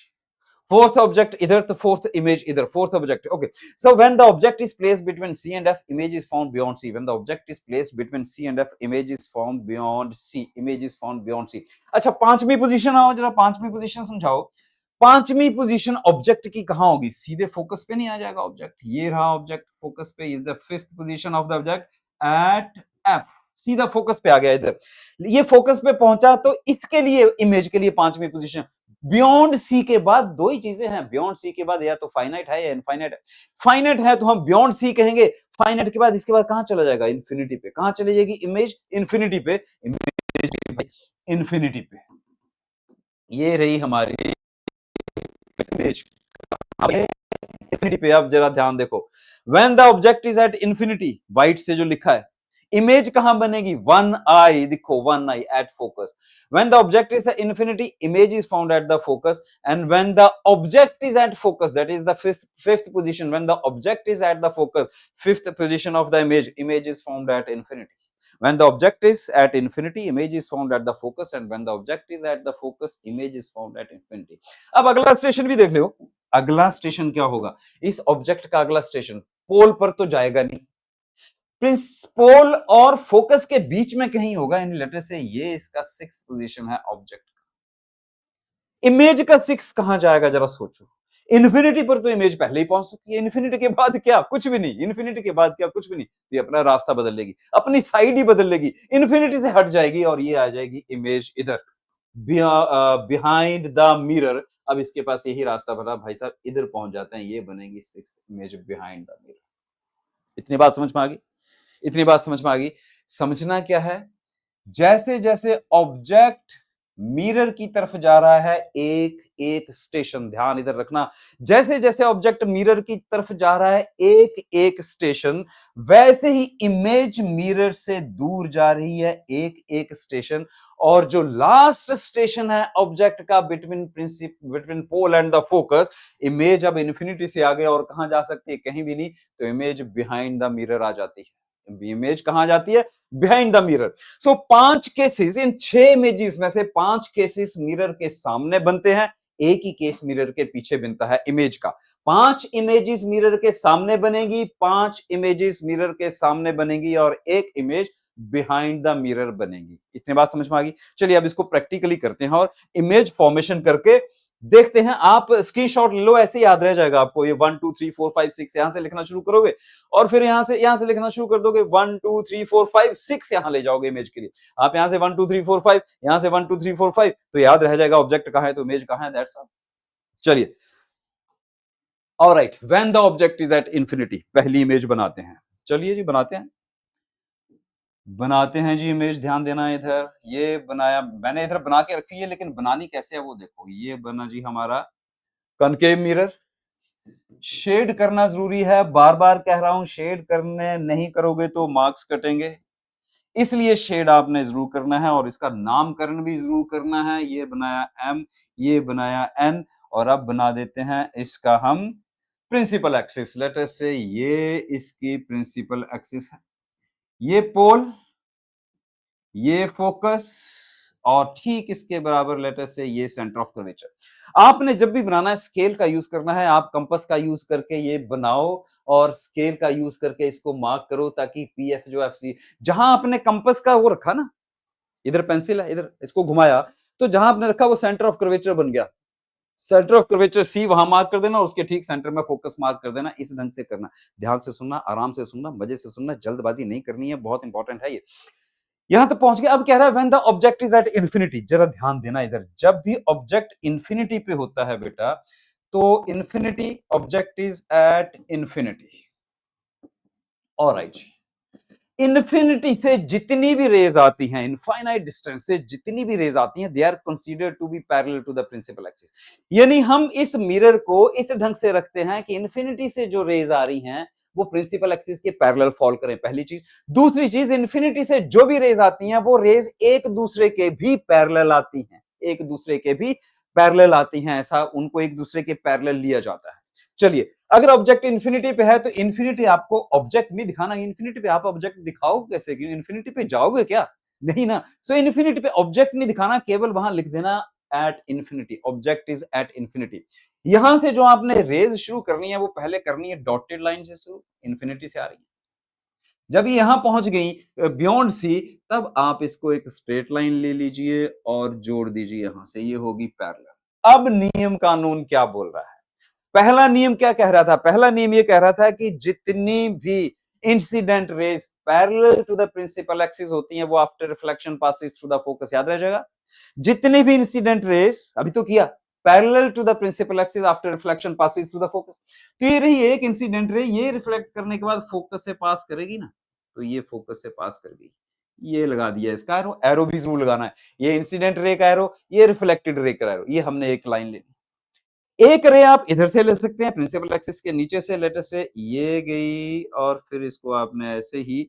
फोर्थ ऑब्जेक्ट इधर, तो फोर्थ इमेज इधर, fourth object. Okay, so when the object is placed between C and F, image is found beyond C. When the object is placed between C and F, image is found beyond C. Image is found beyond C. अच्छा, पांचवी पोजीशन आओ जरा, पांचवी पोजीशन समझाओ। पांचवी पोजीशन ऑब्जेक्ट की कहां होगी? सीधे फोकस पे नहीं आ जाएगा ऑब्जेक्ट, ये रहा ऑब्जेक्ट फोकस पे, is the fifth position of the object at F. सीधा फोकस पे आ गया इधर, ये फोकस पे पहुंचा, तो इसके लिए इमेज के लिए पांचवी पोजीशन। बियॉन्ड सी के बाद दो ही चीजें हैं, बियॉन्ड सी के बाद या तो फाइनाइट है या इनफाइनाइट है। फाइनाइट है तो हम बियॉन्ड सी कहेंगे, फाइनाइट के बाद इसके बाद कहां चला जाएगा? इन्फिनिटी पे। कहां चली जाएगी इमेज? इन्फिनिटी पे। इमेज इन्फिनिटी पे। ये रही हमारी इमेज। इंफिनिटी पे अब जरा ध्यान देखो, when the object is at infinity, white से जो लिखा है, इमेज कहां बनेगी? वन आई, देखो one I at focus. When the object is at infinity, image is found at the focus, and when the object is at focus, that is the fifth position, when the object is at the focus, fifth position of the image, image is found at infinity. When the object is at infinity, image is found at the focus, and when the object is at the focus, image is found at infinity. अब अगला स्टेशन भी देख लो, अगला स्टेशन क्या होगा? इस ऑब्जेक्ट का अगला स्टेशन पोल पर तो जाएगा नहीं, प्रिंस पोल और फोकस के बीच में कहीं होगा, इन लेटर से ये इसका सिक्स पोजीशन है ऑब्जेक्ट का। इमेज का सिक्स कहां जाएगा जरा सोचो। इन्फिनिटी पर तो इमेज पहले ही पहुंच चुकी है, इन्फिनिटी के बाद क्या? कुछ भी नहीं। इन्फिनिटी के बाद क्या? कुछ भी नहीं। तो ये अपना रास्ता बदल लेगी, अपनी साइड ही बदल लेगी, इन्फिनिटी से हट जाएगी और ये आ जाएगी इमेज इधर, बिहाइंड द मिरर। अब इसके पास यही रास्ता बना भाई साहब, इधर पहुंच जाते हैं, ये बनेगी sixth image behind the mirror. इतनी बात समझ में आ गई? इतनी बात समझ में आ गई? समझना क्या है, जैसे जैसे ऑब्जेक्ट मिरर की तरफ जा रहा है, एक एक स्टेशन, ध्यान इधर रखना, जैसे जैसे ऑब्जेक्ट मिरर की तरफ जा रहा है एक एक स्टेशन, वैसे ही इमेज मिरर से दूर जा रही है एक एक स्टेशन। और जो लास्ट स्टेशन है ऑब्जेक्ट का between pole and the focus, image अब इन्फिनिटी से आगे और कहां जा सकती है? कहीं भी नहीं। तो इमेज बिहाइंड द मिरर आ जाती है। इमेज कहां जाती है? Behind the mirror. So 5 cases, in 6 images में से 5 केसेस मिरर के सामने बनते हैं, एक ही केस मिरर के पीछे बनता है इमेज का। 5 इमेजेस मिरर के सामने बनेगी, 5 इमेजेस मिरर के सामने बनेगी और एक इमेज बिहाइंड द मिरर बनेगी। इतनी बात समझ में आ गई? चलिए अब इसको प्रैक्टिकली करते हैं और इमेज फॉर्मेशन करके देखते हैं। आप स्क्रीनशॉट ले लो, ऐसे याद रह जाएगा आपको। ये 1 2 3 4 5 6 यहां से लिखना शुरू करोगे और फिर यहां से लिखना शुरू कर दोगे। 1 2 3 4 5 6 यहां ले जाओगे इमेज के लिए। आप यहां से 1 2 3 4 5, यहां से 1 2 3 4 5, तो याद रह जाएगा ऑब्जेक्ट कहां है तो इमेज कहां है। That's all. चलिए, alright, when the object is at infinity, पहली इमेज बनाते हैं। चलिए जी बनाते हैं जी इमेज। ध्यान देना है इधर, ये बनाया मैंने, इधर बना के रखी है, लेकिन बनानी कैसे है वो देखो। ये बना जी हमारा कनकेव मिरर। शेड करना जरूरी है, बार बार कह रहा हूं, शेड करने नहीं करोगे तो मार्क्स कटेंगे, इसलिए शेड आपने जरूर करना है और इसका नामकरण भी जरूर करना है। ये बनाया M, ये बनाया N, और अब बना देते हैं इसका हम प्रिंसिपल एक्सिस। लेट अस से ये इसकी प्रिंसिपल एक्सिस है, ये पोल, ये फोकस, और ठीक इसके बराबर लेट अस से ये सेंटर ऑफ कर्वेचर। आपने जब भी बनाना है स्केल का यूज करना है, आप कंपास का यूज करके ये बनाओ और स्केल का यूज करके इसको मार्क करो, ताकि पीएफ जो एफसी, जहां आपने कंपास का वो रखा ना, इधर पेंसिल है, इधर इसको घुमाया, तो जहां आपने रखा वो सेंटर ऑफ कर्वेचर बन गया। सेंटर ऑफ कर्वेचर सी वहां मार्क कर देना और उसके ठीक सेंटर में फोकस मार्क कर देना। इस ढंग से करना, ध्यान से सुनना, आराम से सुनना, मजे से सुनना, जल्दबाजी नहीं करनी है, बहुत इंपॉर्टेंट है ये। यहां तक पहुंच गया। अब कह रहा है when the object is at infinity, जरा ध्यान देना इधर, जब भी ऑब्जेक्ट इंफिनिटी पे होता है बेटा, तो infinity, object is at infinity, alright. Infinity से जितनी भी रेज आती हैं, इनफाइनाइट डिस्टेंस से जितनी भी रेज आती हैं, they are considered to be parallel to the principal axis. यानी हम इस मिरर को इस ढंग से रखते हैं कि इन्फिनिटी से जो रेज आ रही हैं वो प्रिंसिपल एक्सिस के पैरेलल फॉल करें, पहली चीज। दूसरी चीज, इन्फिनिटी से जो भी रेज आती हैं वो रेज एक दूसरे के भी पैरेलल आती हैं, एक दूसरे के भी पैरेलल आती हैं, ऐसा उनको एक दूसरे के पैरेलल लिया जाता है। चलिए, अगर ऑब्जेक्ट इंफिनिटी पे है तो इंफिनिटी आपको ऑब्जेक्ट नहीं दिखाना, इंफिनिटी पे आप ऑब्जेक्ट दिखाओ कैसे, क्यों इंफिनिटी पे जाओगे क्या, नहीं ना। सो इन्फिनिटी पे ऑब्जेक्ट नहीं दिखाना, केवल वहां लिख देना at infinity, object is at infinity. यहां से जो आपने रेज शुरू करनी है वो पहले करनी है डॉटेड लाइन से शुरू, इंफिनिटी से आ रही है। जब ये यहां पहुंच गई बियॉन्ड सी, तब आप इसको एक स्ट्रेट लाइन ले लीजिए और जोड़ दीजिए यहां से, ये होगी पैरेलल। अब नियम कानून क्या बोल रहा है? पहला नियम क्या कह रहा था? पहला नियम ये कह रहा था कि जितनी भी incident rays parallel to the principal axis होती हैं वो after reflection passes through the focus, याद रह जाएगा। जितनी भी इंसिडेंट रेज, अभी तो किया, parallel to the principal axis after reflection passes through the focus, तो ये रही एक इंसिडेंट रे, ये रिफ्लेक्ट करने के बाद फोकस से पास करेगी ना, तो ये फोकस से पास कर गई, ये लगा दिया इसका एरो, एरो भी जरूर लगाना है, ये इंसिडेंट रे का एरो, ये रिफ्लेक्टेड रे का एरो, ये हमने एक लाइन ले ली। एक रे आप इधर से ले सकते हैं, प्रिंसिपल एक्सिस के नीचे से, लेटर से ये गई, और फिर इसको आपने ऐसे ही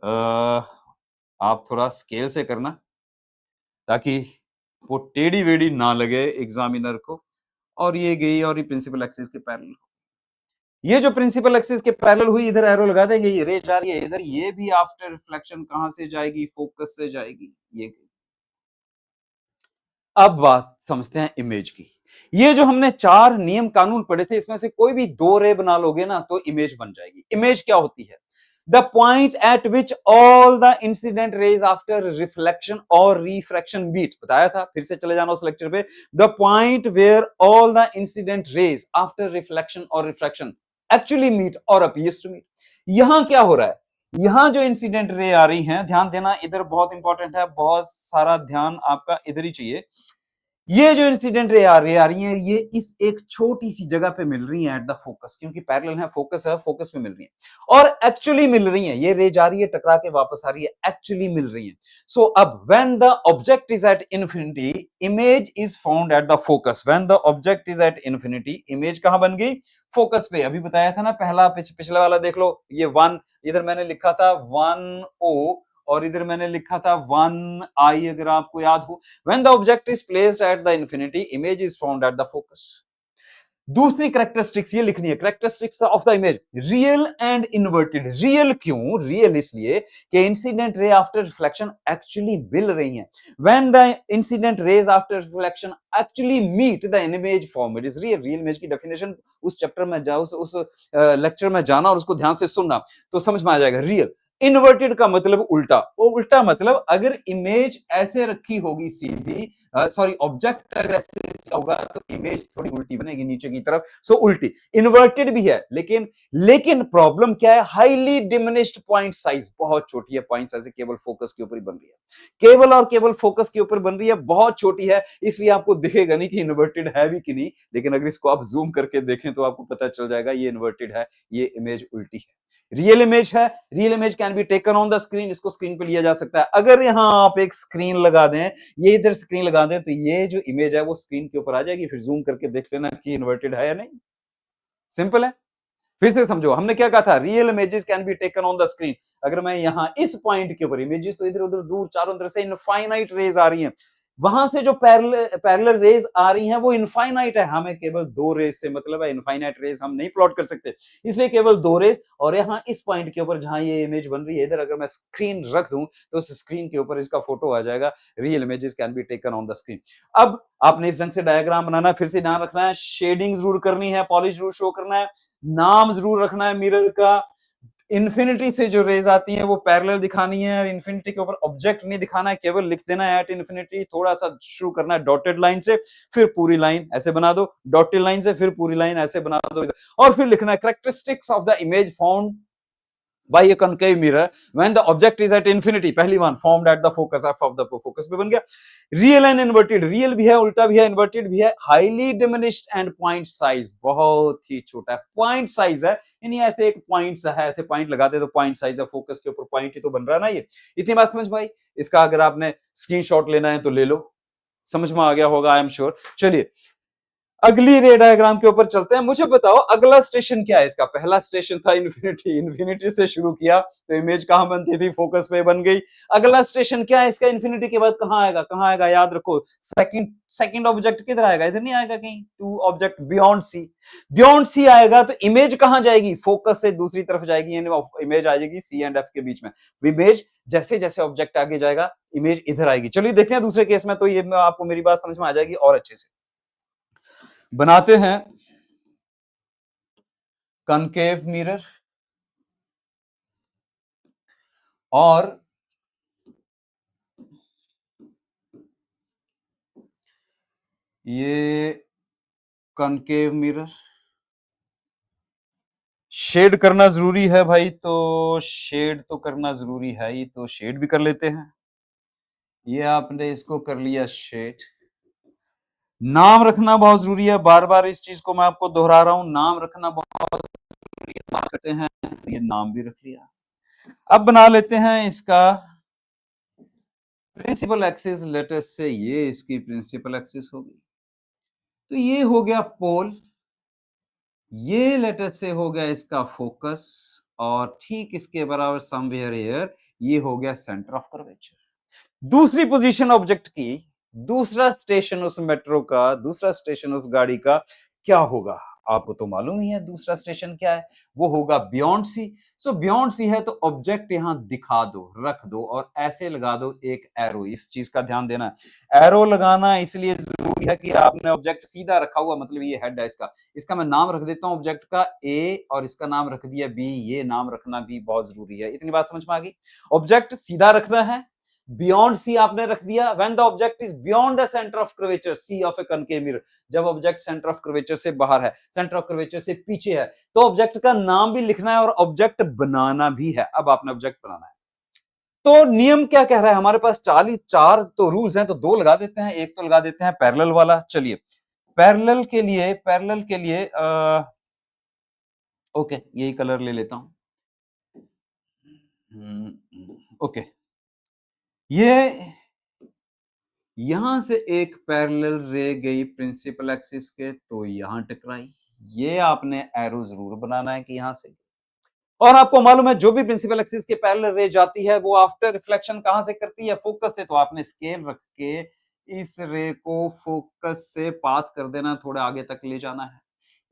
आप थोड़ा स्केल से करना ताकि वो टेढ़ी वेढ़ी ना लगे एग्जामिनर को, और ये गई और ये प्रिंसिपल एक्सिस के पैरेलल। ये जो प्रिंसिपल एक्सिस के पैरेलल हुई, इधर एरो लगा देंगे, ये रे जा रही है इधर, ये भी आफ्टर रिफ्लेक्शन कहां से जाएगी? फोकस से जाएगी, ये गई। अब बात समझते हैं इमेज की। ये जो हमने चार नियम कानून पढ़े थे, इसमें से कोई भी दो रे बना लोगे ना तो इमेज बन जाएगी। इमेज क्या होती है? The point at which all the incident rays after reflection और रिफ्रैक्शन मीट, बताया था, फिर से चले जाना उस लेक्चर पे। The point where all the incident rays after reflection और रिफ्रैक्शन एक्चुअली मीट और अपीयर्स टू मीट। यहां क्या हो रहा है? यहां जो इंसिडेंट रे आ रही हैं, ध्यान देना, इधर बहुत इंपॉर्टेंट है, बहुत सारा ध्यान आपका इधर ही चाहिए। ये जो इंसिडेंट रे आ रही है, ये इस एक छोटी सी जगह पे मिल रही है एट द फोकस, क्योंकि पैरेलल है, फोकस पे मिल रही है, और एक्चुअली मिल रही है। ये रे जा रही है, टकरा के वापस आ रही है, एक्चुअली मिल रही है। सो अब when the object is at infinity, image is found at the focus. When the object is at infinity, image कहां बन गई? फोकस पे। अभी बताया था ना, पहला पिछला वाला देख लो, ये 1, इधर मैंने लिखा था 1O, और इधर मैंने लिखा था 1I, अगर आपको याद हो। When the object is placed at the infinity, image is found at the focus. दूसरी कैरेक्टरिस्टिक्स ये लिखनी है, characteristics of the image, real and inverted. Real क्यों? रियल इसलिए कि incident ray after reflection actually मिल रही हैं। When the incident rays after reflection actually meet the image form, it is real. Real image की डेफिनेशन उस चैप्टर में जाओ, उस लेक्चर में जाना और उसको ध्यान से सुनना तो समझ में आ जाएगा। रियल। इन्वर्टेड का मतलब उल्टा, वो उल्टा मतलब अगर इमेज ऐसे रखी होगी सीधी, सॉरी ऑब्जेक्ट अगर ऐसे होगा तो इमेज थोड़ी उल्टी बनेगी नीचे की तरफ, सो उल्टी। इन्वर्टेड भी है, लेकिन प्रॉब्लम क्या है? हाईली डिमिनिश्ड पॉइंट साइज, बहुत छोटी है पॉइंट साइज, केवल फोकस के ऊपर ही बन रही है, केवल और केवल फोकस के ऊपर बन रही है, बहुत छोटी है, इसलिए आपको दिखेगा नहीं कि इन्वर्टेड है भी कि नहीं, लेकिन अगर इसको आप जूम करके देखें तो आपको पता चल जाएगा ये इन्वर्टेड है, ये इमेज उल्टी है। रियल इमेज है, real image can be taken on the screen, इसको स्क्रीन पे लिया जा सकता है। अगर यहां आप एक स्क्रीन लगा दें, ये इधर स्क्रीन लगा दें, तो ये जो इमेज है वो स्क्रीन के ऊपर आ जाएगी, फिर जूम करके देख लेना कि इन्वर्टेड है या नहीं। सिंपल है। फिर से समझो, हमने क्या कहा था? Real images can be taken on the screen. अगर मैं यहां इस पॉइंट के ऊपर, इमेजेस तो इधर उधर दूर चारों तरफ से इनफाइनाइट रेज आ रही हैं, वहां से जो पैरेलल रेज आ रही हैं वो इनफाइनाइट है, हमें केवल दो रेज से मतलब है, इनफाइनाइट रेज हम नहीं प्लॉट कर सकते, इसलिए केवल दो रेज। और यहाँ इस पॉइंट के ऊपर जहां ये इमेज बन रही है, इधर अगर मैं स्क्रीन रख दूं तो उस स्क्रीन के ऊपर इसका फोटो आ जाएगा। Real images can be taken on the screen. अब आपने इस ढंग से डायग्राम बनाना है, फिर से ध्यान रखना है, शेडिंग जरूर करनी है, पॉलिश जरूर शो करना है, नाम जरूर रखना है मिरर का, इन्फिनिटी से जो रेज आती है वो पैरेलल दिखानी है, और इन्फिनिटी के ऊपर ऑब्जेक्ट नहीं दिखाना है, केवल लिख देना है एट इन्फिनिटी। थोड़ा सा शुरू करना है डॉटेड लाइन से, फिर पूरी लाइन ऐसे बना दो, डॉटेड लाइन से फिर पूरी लाइन ऐसे बना दो, और फिर लिखना है characteristics of the image found by a concave mirror when the object is at infinity। पहली one formed at the focus, f of the focus पे बन गया। रियल एंड इन्वर्टेड, रियल भी है, उल्टा भी है, इन्वर्टेड भी है। Highly diminished and point size, बहुत ही छोटा है, पॉइंट साइज है, यानी ऐसे एक पॉइंट सा है, ऐसे पॉइंट लगाते तो पॉइंट साइज है, फोकस के ऊपर पॉइंट ही तो बन रहा है ना ये। इतनी बात समझ भाई। इसका अगर आपने स्क्रीनशॉट लेना है तो ले लो, समझ में आ गया होगा आई एम श्योर। चलिए अगली रे डायग्राम के ऊपर चलते हैं। मुझे बताओ अगला स्टेशन क्या है इसका। पहला स्टेशन था इन्फिनिटी, इन्फिनिटी से शुरू किया तो इमेज कहां बनती थी, फोकस पे बन गई। अगला स्टेशन क्या है इसका, इन्फिनिटी के बाद कहां आएगा, कहां आएगा, याद रखो सेकंड ऑब्जेक्ट किधर आएगा, इधर नहीं आएगा कहीं, to object beyond C. Beyond C आएगा तो इमेज कहां जाएगी, फोकस से दूसरी तरफ जाएगी, इमेज आ जाएगी सी एंड एफ के बीच में। इमेज जैसे जैसे ऑब्जेक्ट आगे जाएगा इमेज इधर आएगी। चलिए देखते हैं दूसरे केस में, तो ये आपको मेरी बात समझ में आ जाएगी और अच्छे से। बनाते हैं कनकेव मिरर और ये कनकेव मिरर शेड करना जरूरी है भाई, तो शेड तो करना जरूरी है ही, तो शेड भी कर लेते हैं। ये आपने इसको कर लिया शेड। नाम रखना बहुत जरूरी है, बार बार इस चीज को मैं आपको दोहरा रहा हूं, नाम रखना बहुत जरूरी है। बात करते हैं, ये नाम भी रख लिया। अब बना लेते हैं इसका प्रिंसिपल एक्सिस, लेटेस्ट से ये इसकी प्रिंसिपल एक्सिस होगी, तो ये हो गया पोल, ये लेटेस्ट से हो गया इसका फोकस, और ठीक इसके बराबर समवेयर हियर ये हो गया सेंटर ऑफ कर्वेचर। दूसरी पोजीशन ऑब्जेक्ट की, दूसरा स्टेशन उस मेट्रो का, दूसरा स्टेशन उस गाड़ी का क्या होगा, आपको तो मालूम ही है दूसरा स्टेशन क्या है, वो होगा बियॉन्ड सी। सो बियॉन्ड सी है तो ऑब्जेक्ट यहां दिखा दो, रख दो, और ऐसे लगा दो एक एरो। इस चीज का ध्यान देना है, एरो लगाना इसलिए जरूरी है कि आपने ऑब्जेक्ट सीधा रखा हुआ, मतलब ये हेड है इसका, इसका मैं नाम रख देता हूं ऑब्जेक्ट का ए, और इसका नाम रख दिया बी। ये नाम रखना भी बहुत जरूरी है। इतनी बात समझ में आ गई। ऑब्जेक्ट सीधा रखना है, बियॉन्ड सी आपने रख दिया। When the object is beyond the centre of curvature C of a concave mirror, जब ऑब्जेक्ट सेंटर ऑफ कर्वेचर से बाहर है, सेंटर ऑफ कर्वेचर से पीछे है, तो ऑब्जेक्ट का नाम भी लिखना है और ऑब्जेक्ट बनाना भी है। अब आपने ऑब्जेक्ट बनाना है, तो नियम क्या कह रहा है, हमारे पास चार तो रूल्स हैं, तो दो लगा देते हैं, एक तो लगा देते हैं पैरेलल वाला। चलिए पैरेलल के लिए ओके यही कलर ले लेता हूं। ओके, ये यहां से एक पैरेलल रे गई प्रिंसिपल एक्सिस के, तो यहां टकराई। ये आपने एरो जरूर बनाना है कि यहां से, और आपको मालूम है जो भी प्रिंसिपल एक्सिस के पैरेलल रे जाती है वो आफ्टर रिफ्लेक्शन कहां से करती है, फोकस से। तो आपने स्केल रख के इस रे को फोकस से पास कर देना, थोड़ा आगे तक ले जाना है,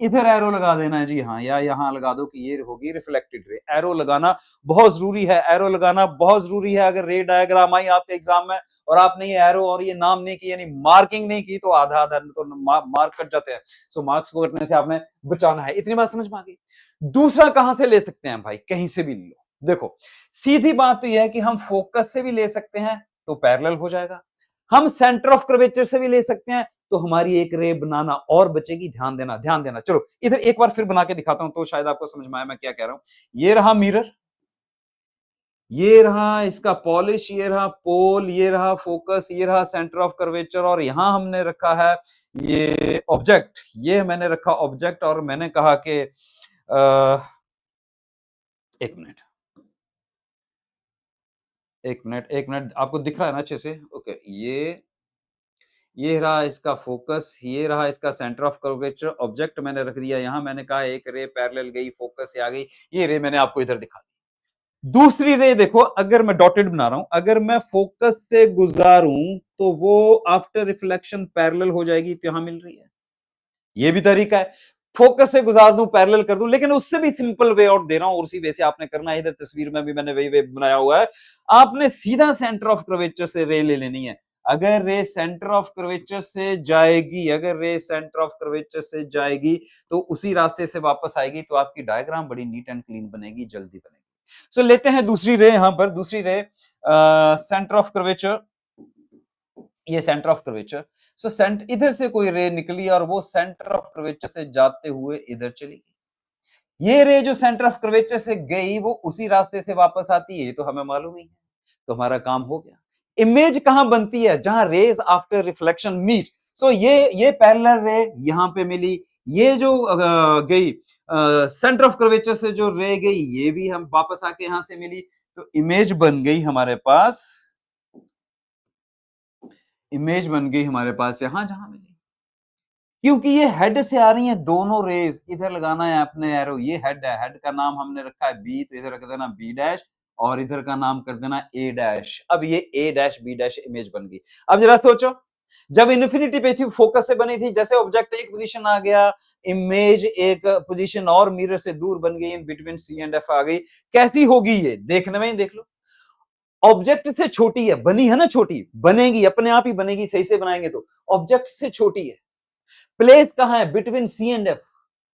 इधर एरो लगा देना है जी हाँ, या यहां लगा दो कि ये होगी रिफ्लेक्टेड रे। एरो लगाना बहुत जरूरी है, एरो लगाना बहुत जरूरी है। अगर रे डायग्राम आई आपके एग्जाम में और आपने ये एरो और ये नाम नहीं की, यानी मार्किंग नहीं की, तो आधा आधा तो मार्क कट जाते हैं। सो मार्क्स को कटने से आपने बचाना है। इतनी बात समझ में आ गई। दूसरा कहां से ले सकते हैं भाई, कहीं से भी ले लो। देखो सीधी बात तो यह है कि हम फोकस से भी ले सकते हैं तो पैरेलल हो जाएगा, हम सेंटर ऑफ कर्वेचर से भी ले सकते हैं तो हमारी एक रे बनाना और बचेगी। ध्यान देना, ध्यान देना। चलो इधर एक बार फिर बना के दिखाता हूं तो शायद आपको समझ में आए मैं क्या कह रहा हूं। ये रहा मिरर, ये रहा इसका पॉलिश, ये रहा पोल, ये रहा फोकस, ये रहा सेंटर ऑफ कर्वेचर, और यहां हमने रखा है ये ऑब्जेक्ट, ये मैंने रखा ऑब्जेक्ट, और मैंने कहा कि एक मिनट एक मिनट आपको दिख रहा है ना अच्छे से। ओके, ये रहा इसका फोकस, ये रहा इसका सेंटर ऑफ कर्वेचर, ऑब्जेक्ट मैंने रख दिया यहां, मैंने कहा एक रे पैरेलल गई, फोकस से आ गई, ये रे मैंने आपको इधर दिखा दी। दूसरी रे देखो, अगर मैं डॉटेड बना रहा हूं, अगर मैं फोकस से गुजारूं तो वो आफ्टर रिफ्लेक्शन पैरेलल हो जाएगी, तो यहां मिल रही है। ये भी तरीका है, फोकस से गुजार दूं, पैरेलल कर दूं, लेकिन उससे भी सिंपल वे आउट दे रहा हूं, और उसी वे से आपने करना है। इधर तस्वीर में भी मैंने वही वे बनाया हुआ है। आपने सीधा सेंटर ऑफ कर्वेचर से रे ले लेनी है। अगर रे सेंटर ऑफ कर्वेचर से जाएगी, अगर रे सेंटर ऑफ कर्वेचर से जाएगी तो उसी रास्ते से वापस आएगी, तो आपकी डायग्राम बड़ी नीट एंड क्लीन बनेगी, जल्दी बनेगी। सो लेते हैं दूसरी रे, यहां पर दूसरी रे सेंटर ऑफ कर्वेचर, ये centre of curvature. So centre, इधर से कोई रे निकली और वो सेंटर ऑफ कर्वेचर से जाते हुए इधर चली गई। ये रे जो सेंटर ऑफ कर्वेचर से गई वो उसी रास्ते से वापस आती है, ये तो हमें मालूम ही है। तो हमारा काम हो गया। इमेज कहां बनती है? जहां रेज आफ्टर रिफ्लेक्शन मीट। सो ये पैरेलल रे यहां पे मिली, ये जो गई सेंटर ऑफ कर्वेचर से जो रे गई ये भी हम वापस आके यहां से मिली, तो इमेज बन गई हमारे पास, इमेज बन गई हमारे पास यहां जहां मिली। क्योंकि ये हेड से आ रही हैं दोनों रेज, इधर लगाना है अपने एरो, ये हेड है, हेड का नाम हमने रखा है बी, तो इधर रख देना बी डैश और इधर का नाम कर देना ए डैश। अब ये ए डैश बी डैश इमेज बन गई। अब जरा सोचो, जब इन्फिनिटी पे थी फोकस से बनी थी, जैसे ऑब्जेक्ट एक पोजीशन आ गया, इमेज एक पोजीशन और मिरर से दूर बन गई, in between C and F आ गई। कैसी होगी ये? देखने में ही देख लो, ऑब्जेक्ट से छोटी है, बनी है ना छोटी, बनेगी अपने आप ही बनेगी, सही से बनाएंगे तो ऑब्जेक्ट से छोटी है। प्लेस कहां है? Between C and F,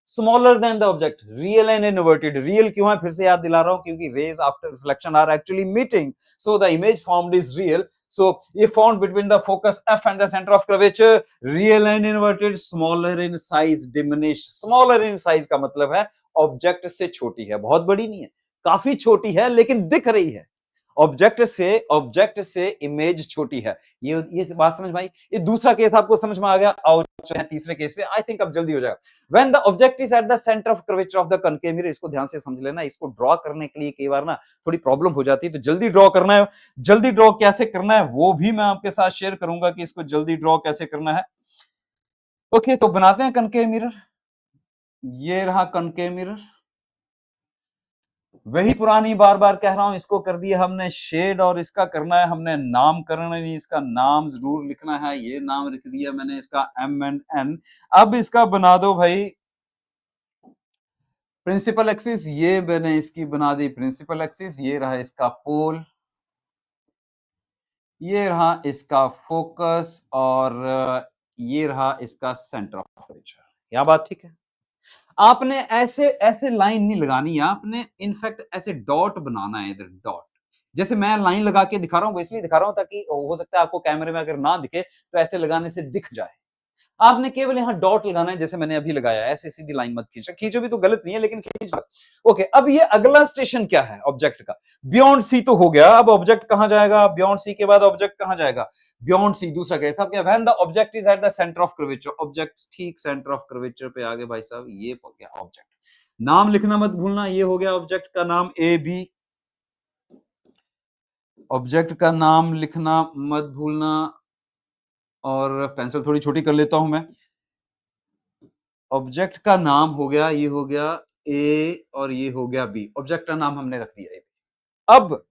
smaller than the object, real and inverted. Real क्यों है? फिर से याद दिला रहा हूं, क्योंकि rays after reflection are actually meeting, so the image formed is real. So if found between the focus F and the center of curvature, real and inverted, smaller in size, diminish। smaller in size का मतलब है ऑब्जेक्ट से छोटी है, बहुत बड़ी नहीं है, काफी छोटी है लेकिन दिख रही है। ऑब्जेक्ट से इमेज छोटी है। ये बात समझ में आई? ये दूसरा केस आपको समझ में आ गया। आओ तीसरे केस पे, आई थिंक अब जल्दी हो जाएगा। When the object is at the centre of curvature of the concave mirror, इसको ध्यान से समझ लेना, इसको ड्रॉ करने के लिए कई बार ना थोड़ी प्रॉब्लम हो जाती है, तो जल्दी ड्रॉ करना है। जल्दी ड्रॉ कैसे करना है वो भी मैं आपके साथ शेयर करूंगा कि इसको जल्दी ड्रॉ कैसे करना है। ओके, तो बनाते हैं कनकेव मिरर। ये रहा कनकेव मिरर, वही पुरानी बार बार कह रहा हूं, इसको कर दिया हमने शेड और इसका करना है हमने नामकरण, इसका नाम जरूर लिखना है। ये नाम लिख दिया मैंने इसका एम एंड एन। अब इसका बना दो भाई प्रिंसिपल एक्सिस, ये मैंने इसकी बना दी प्रिंसिपल एक्सिस। ये रहा इसका पोल, ये रहा इसका फोकस और ये रहा इसका सेंटर ऑफ कर्वेचर। क्या बात ठीक है? आपने ऐसे ऐसे लाइन नहीं लगानी, आपने इनफैक्ट ऐसे डॉट बनाना है इधर, डॉट। जैसे मैं लाइन लगा के दिखा रहा हूं, वो इसलिए दिखा रहा हूं ताकि हो सकता है आपको कैमरे में अगर ना दिखे तो ऐसे लगाने से दिख जाए। आपने केवल यहां डॉट लगाना है, जैसे मैंने अभी लगाया, ऐसे सीधी लाइन मत खींचो, खींचो भी तो गलत नहीं है लेकिन खींच। ओके, अब ये अगला स्टेशन क्या है ऑब्जेक्ट का? बियॉन्ड सी तो हो गया, अब ऑब्जेक्ट कहां जाएगा? बियॉन्ड सी के बाद ऑब्जेक्ट कहां जाएगा? बियॉन्ड सी दूसरा केस। अब क्या? When the object is at the centre of curvature, object ठीक सेंटर ऑफ कर्वेचर पे आ गए भाई साहब, ये हो गया ऑब्जेक्ट। नाम लिखना मत भूलना, ये हो गया ऑब्जेक्ट का नाम ए बी, ऑब्जेक्ट का नाम लिखना मत भूलना। और पेंसिल थोड़ी छोटी कर लेता हूं मैं। ऑब्जेक्ट का नाम हो गया, ये हो गया ए और ये हो गया बी, ऑब्जेक्ट का नाम हमने रख दिया ए। अब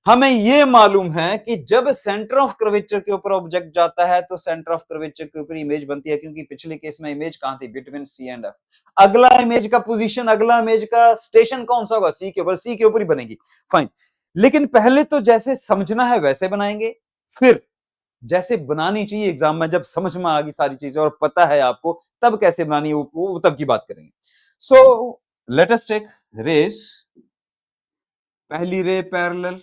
हमें ये मालूम है कि जब सेंटर ऑफ कर्वेचर के ऊपर ऑब्जेक्ट जाता है तो सेंटर ऑफ कर्वेचर के ऊपर इमेज बनती है, क्योंकि पिछले केस में इमेज कहां थी? Between C and F. अगला इमेज का पोजीशन, अगला इमेज का स्टेशन कौन सा होगा? सी के ऊपर, सी के ऊपर ही बनेगी। फाइन, लेकिन पहले तो जैसे समझना है वैसे बनाएंगे, फिर जैसे बनानी चाहिए एग्जाम में, जब समझ में आ गई सारी चीजें और पता है आपको तब कैसे बनानी है, वो तब की बात करेंगे। So let us take rays. पहली रे पैरेलल,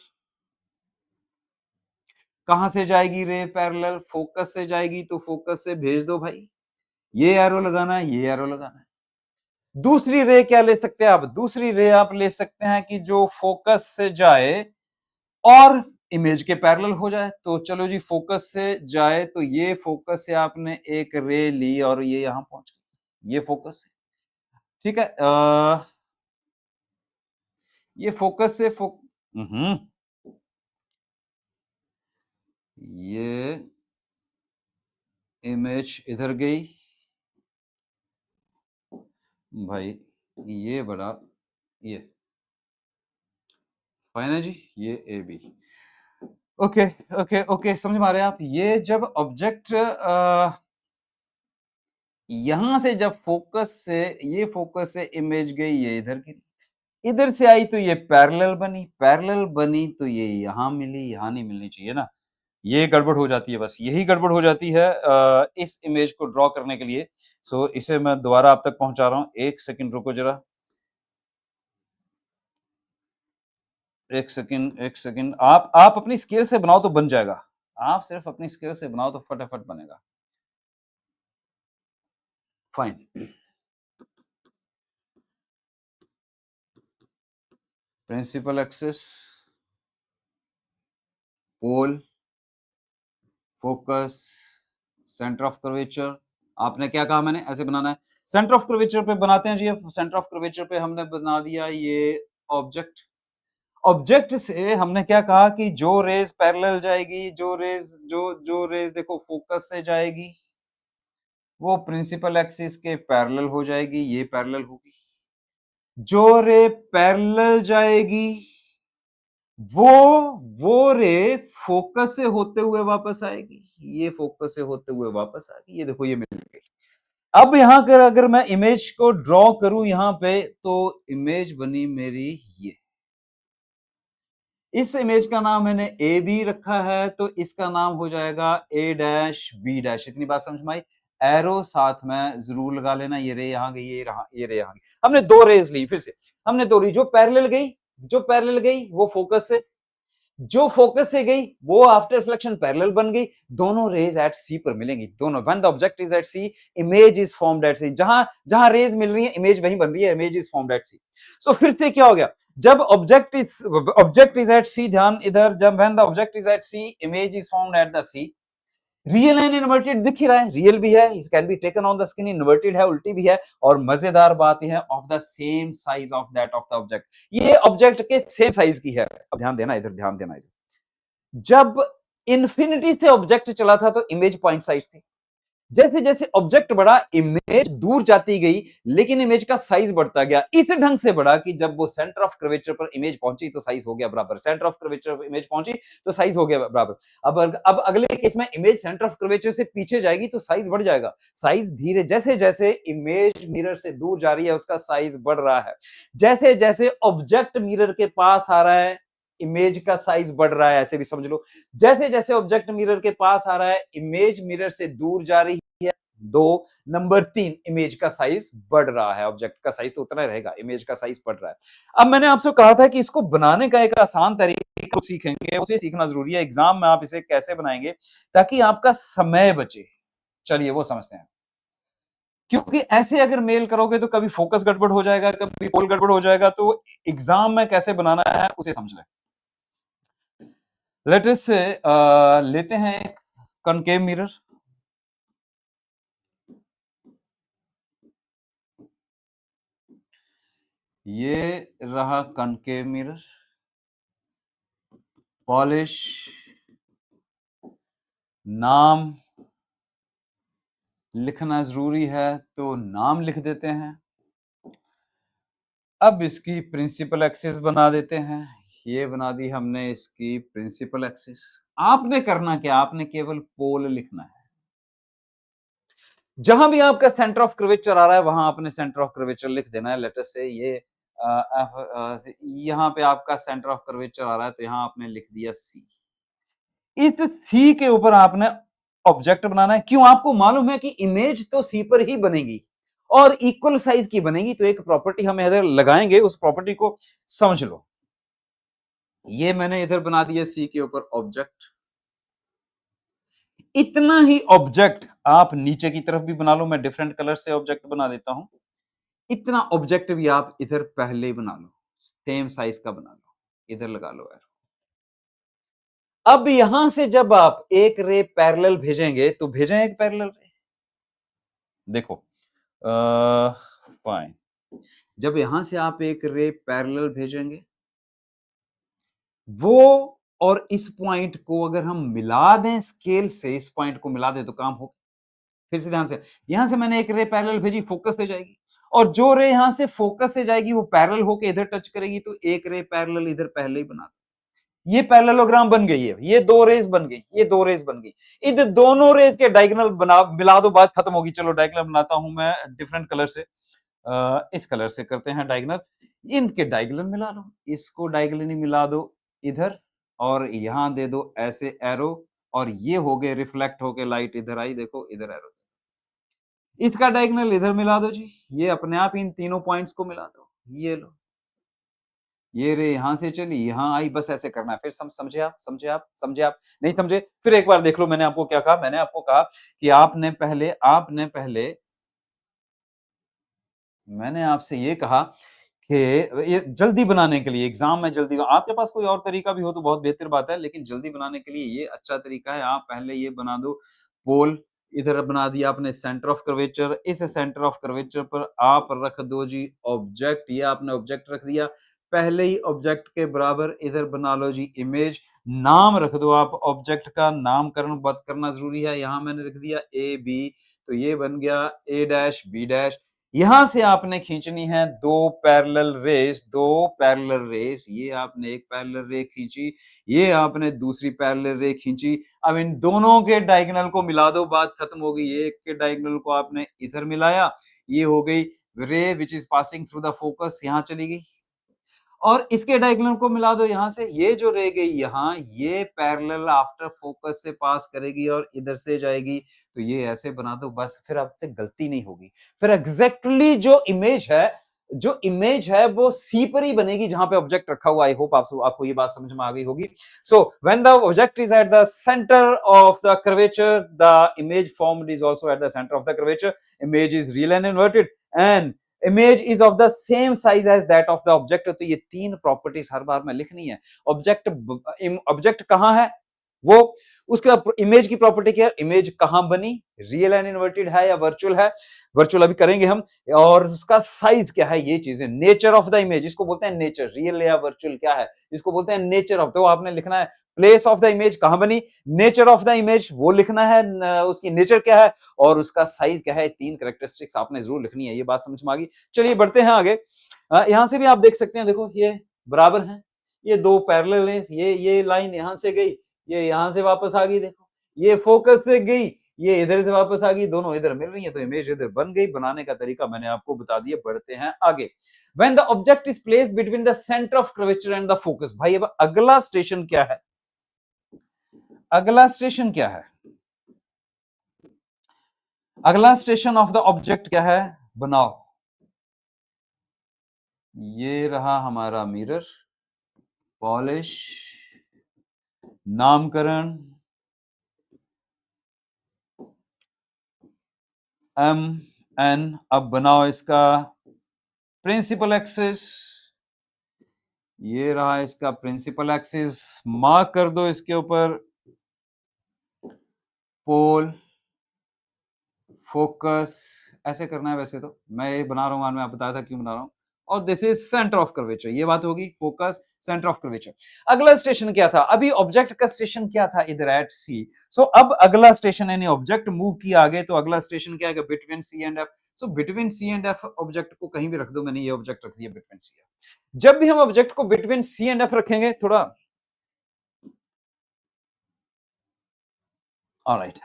कहां से जाएगी रे पैरेलल? फोकस से जाएगी, तो फोकस से भेज दो भाई, ये एरो लगाना है, ये एरो लगाना है। दूसरी रे क्या ले सकते हैं आप? दूसरी रे आप ले सकते हैं कि जो फोकस से जाए और इमेज के पैरेलल हो जाए। तो चलो जी, फोकस से जाए तो ये फोकस से आपने एक रे ली और ये यहां पहुंच गई, ये फोकस से, ठीक है। ये फोकस से ये इमेज इधर गई भाई, ये बड़ा, ये फाइन है जी, ये A B. Okay okay okay, समझ में आ रहे हैं आप? ये जब ऑब्जेक्ट यहां से जब फोकस से, ये फोकस से इमेज गई, ये इधर की, इधर से आई तो ये पैरेलल बनी, पैरेलल बनी तो ये यहां मिली, यहां नहीं मिलनी चाहिए ना, ये गड़बड़ हो जाती है, बस यही गड़बड़ हो जाती है इस इमेज को ड्रॉ करने के लिए। सो इसे मैं दोबारा आप तक पहुंचा रहा हूं, एक सेकंड रुको जरा। एक सेकंड, आप अपनी स्केल से बनाओ तो बन जाएगा। आप सिर्फ अपनी स्केल से बनाओ तो फटाफट बनेगा। Fine. Principal axis, pole, focus, centre of curvature. आपने क्या कहा, मैंने ऐसे बनाना है। सेंटर ऑफ कर्वेचर पे बनाते हैं जी। सेंटर ऑफ कर्वेचर पे हमने बना दिया ये ऑब्जेक्ट। ऑब्जेक्ट से हमने क्या कहा कि जो रेज पैरेलल जाएगी, जो रेज देखो फोकस से जाएगी, वो प्रिंसिपल एक्सिस के पैरेलल हो जाएगी, ये पैरेलल होगी। जो रे पैरेलल जाएगी वो वो रे फोकस से होते हुए वापस आएगी, ये फोकस से होते हुए वापस आएगी। ये देखो ये मिल गई। अब यहां कर अगर मैं इमेज को ड्रॉ करूं यहां पे, तो इमेज बनी मेरी ये। इस इमेज का नाम मैंने ए बी रखा है, तो इसका नाम हो जाएगा ए डैश बी डैश। इतनी बात समझ में आई। एरो साथ में जरूर लगा लेना। ये रे यहां गई, ये रहा, ये रे यहां गई। हमने दो रेज ली, फिर से हमने दो ली। जो पैरेलल गई वो फोकस से, जो फोकस से गई वो आफ्टर रिफ्लेक्शन पैरेलल बन गई। दोनों रेज एट सी पर मिलेंगी, दोनों। When the object is at C, image is formed at C. जहां जहां रेज मिल रही है, इमेज वहीं बन रही है, image is formed at C. सो फिर से क्या हो गया, जब ऑब्जेक्ट इज एट सी, ध्यान इधर, जब when the object is at C, image is formed at the C. Real and inverted दिख ही रहा है, रियल भी है, it can be taken on the screen, inverted है, उल्टी भी है। और मजेदार बात यह है, of the same size of that of the object. ये ऑब्जेक्ट के सेम साइज की है। अब ध्यान देना इधर, ध्यान देना इधर। जब इंफिनिटी से ऑब्जेक्ट चला था तो इमेज पॉइंट साइज थी। जैसे जैसे ऑब्जेक्ट बढ़ा, इमेज दूर जाती गई, लेकिन इमेज का साइज बढ़ता गया। इस ढंग से बढ़ा कि जब वो सेंटर ऑफ कर्वेचर पर इमेज पहुंची तो साइज हो गया बराबर। सेंटर ऑफ कर्वेचर पर इमेज पहुंची तो साइज हो गया बराबर। अब अगले केस में इमेज सेंटर ऑफ कर्वेचर से पीछे जाएगी तो साइज बढ़ जाएगा। साइज धीरे, जैसे जैसे इमेज मिरर से दूर जा रही है उसका साइज बढ़ रहा है। जैसे जैसे ऑब्जेक्ट मिरर के पास आ रहा है, इमेज का साइज बढ़ रहा है, ऐसे भी समझ लो। जैसे जैसे ऑब्जेक्ट मिरर के पास आ रहा है, इमेज मिरर से दूर जा रही है। दो, नंबर तीन, इमेज का साइज बढ़ रहा है। ऑब्जेक्ट का साइज तो उतना ही रहेगा, इमेज का साइज बढ़ रहा है। अब मैंने आपसे कहा था कि इसको बनाने का एक आसान तरीका सीखेंगे, उसे सीखना जरूरी है। एग्जाम में आप इसे कैसे बनाएंगे ताकि आपका समय बचे, चलिए वो समझते हैं। क्योंकि ऐसे अगर मेल करोगे तो कभी फोकस गड़बड़ हो जाएगा, कभी पोल गड़बड़ हो जाएगा। तो एग्जाम में कैसे बनाना है उसे समझ लें। लेट अस से लेते हैं एक कनकेव मिरर। ये रहा कनकेव मिरर। पॉलिश, नाम लिखना जरूरी है तो नाम लिख देते हैं। अब इसकी प्रिंसिपल एक्सिस बना देते हैं। ये बना दी हमने इसकी प्रिंसिपल एक्सिस। आपने करना क्या, आपने केवल पोल लिखना है। जहां भी आपका सेंटर ऑफ कर्वेचर आ रहा है वहां आपने सेंटर ऑफ कर्वेचर लिख देना है। लेटर से ये यहां पे आपका सेंटर ऑफ कर्वेचर आ रहा है तो यहां आपने लिख दिया सी। इस सी के ऊपर आपने ऑब्जेक्ट बनाना है। क्यों, आपको मालूम है कि इमेज तो सी पर ही बनेगी और इक्वल साइज की बनेगी। तो एक प्रॉपर्टी हम इधर लगाएंगे, उस प्रॉपर्टी को समझ लो। ये मैंने इधर बना दिया सी के ऊपर ऑब्जेक्ट। इतना ही ऑब्जेक्ट आप नीचे की तरफ भी बना लो, मैं डिफरेंट कलर से ऑब्जेक्ट बना देता हूं। इतना ऑब्जेक्ट भी आप इधर पहले ही बना लो, सेम साइज का बना लो, इधर लगा लो यार। अब यहां से जब आप एक रे पैरेलल भेजेंगे तो भेजें एक पैरेलल रे। देखो फाइन, जब यहां से आप एक रे पैरेलल भेजेंगे, वो और इस पॉइंट को अगर हम मिला दें स्केल से, इस पॉइंट को मिला दें तो काम हो। फिर से ध्यान से, यहां से मैंने एक रे पैरेलल भेजी, फोकस से जाएगी, और जो रे यहां से फोकस से जाएगी वो पैरेलल होके इधर टच करेगी। तो एक रे पैरेलल इधर पहले ही बना दो। ये पैरेललोग्राम बन गई है, ये दो रेज बन गई, ये दो रेज बन गई। इधर दोनों रेज के डायगोनल बना, मिला दो, बात खत्म होगी। चलो डायगोनल बनाता हूं मैं डिफरेंट कलर से। इस कलर से करते हैं डायगोनल। इनके डायगोनल मिला लो, इसको डायगोनली मिला दो इधर, और यहां दे दो ऐसे एरो, और ये हो गए रिफ्लेक्ट होके लाइट इधर आई, देखो इधर एरो। इसका डायगोनल इधर मिला दो जी, ये अपने आप इन तीनों पॉइंट्स को मिला दो, ये लो। ये रे यहां से चली यहां आई, बस ऐसे करना है। फिर समझे आप, समझे आप, समझे आप, नहीं समझे? फिर एक बार देख लो, मैंने आपको क्या कहा, मैंने आपको कहा कि आपने पहले मैंने आपसे ये कहा कि ये जल्दी बनाने के लिए, एग्जाम में जल्दी, आपके पास कोई और तरीका भी हो तो बहुत बेहतर बात है, लेकिन जल्दी बनाने के लिए ये अच्छा तरीका है। आप पहले ये बना दो पोल, इधर बना दिया आपने सेंटर ऑफ कर्वेचर, इस सेंटर ऑफ कर्वेचर पर आप रख दो जी ऑब्जेक्ट, ये आपने ऑब्जेक्ट रख दिया। पहले ही ऑब्जेक्ट के बराबर इधर बना लो जी इमेज, नाम रख दो आप ऑब्जेक्ट का, नामकरण बात करना जरूरी है। यहां मैंने रख दिया ए बी, तो ये बन गया ए डैश बी डैश। यहां से आपने खींचनी है दो पैरेलल रेस, ये आपने एक पैरेलल रे खींची, ये आपने दूसरी पैरेलल रे खींची। अब इन दोनों के डायगोनल को मिला दो, बात खत्म हो गई। एक के डायगोनल को आपने इधर मिलाया, ये हो गई रे which is passing through the focus, यहां चली गई। और इसके डायगोनल को मिला दो यहां से, ये जो रह गई यहां, ये पैरेलल आफ्टर फोकस से पास करेगी और इधर से जाएगी। तो ये ऐसे बना दो, बस फिर आपसे गलती नहीं होगी। फिर एग्जैक्टली जो इमेज है वो सी पर ही बनेगी जहां पे ऑब्जेक्ट रखा हुआ। आई होप आपको ये बात समझ में आ गई होगी। So when the object is at the centre of the curvature, the image formed is also at the centre of the curvature. Image is real and inverted and image is of the same size as that of the object. तो ये तीन प्रॉपर्टीज हर बार में लिखनी है। ऑब्जेक्ट कहां है, वो उसके इमेज की प्रॉपर्टी क्या है, इमेज कहां बनी, रियल एंड इन्वर्टेड है या वर्चुअल है, वर्चुअल अभी करेंगे हम, और उसका साइज क्या है, ये चीजें। नेचर ऑफ द इमेज, इसको बोलते हैं नेचर, रियल या वर्चुअल क्या है, इसको बोलते हैं नेचर ऑफ। तो आपने लिखना है प्लेस ऑफ द इमेज कहां बनी, नेचर ऑफ द इमेज वो लिखना है, उसकी नेचर क्या है और उसका साइज क्या है। तीन कैरेक्टरिस्टिक्स आपने जरूर लिखनी है। ये बात समझ में आ गई। चलिए बढ़ते हैं आगे। यहां से भी आप देख सकते हैं, देखो ये बराबर है, ये दो पैरेलल हैं, ये लाइन यहां से गई, ये यहां से वापस आ गई, देखो ये फोकस से गई, ये इधर से वापस आ गई, दोनों इधर मिल रही है, तो इमेज इधर बन गई। बनाने का तरीका मैंने आपको बता दिया। बढ़ते हैं आगे। When the object is placed between the center of curvature and the focus, भाई अब अगला स्टेशन क्या है, अगला स्टेशन क्या है, अगला स्टेशन ऑफ द ऑब्जेक्ट क्या है, बनाओ। ये रहा हमारा मिरर, पॉलिश, नामकरण, एम एन। अब बनाओ इसका प्रिंसिपल एक्सिस, ये रहा इसका प्रिंसिपल एक्सिस। मार्क कर दो इसके ऊपर पोल, फोकस, ऐसे करना है। वैसे तो मैं ये बना रहा हूं, मैं बताया था क्यों बना रहा हूं। और this is centre of curvature, ये बात होगी, फोकस सेंटर ऑफ कर्वेचर। अगला स्टेशन क्या था, अभी ऑब्जेक्ट का स्टेशन क्या था, इधर एट सी। सो अब अगला स्टेशन, यानी ऑब्जेक्ट मूव किया आगे, तो अगला स्टेशन क्या है, between C and F. So between C and F object को कहीं भी रख दो, मैंने ये ऑब्जेक्ट रख दिया बिटवीन सी एफ। जब भी हम ऑब्जेक्ट को बिटवीन सी एंड एफ रखेंगे, थोड़ा ऑलराइट,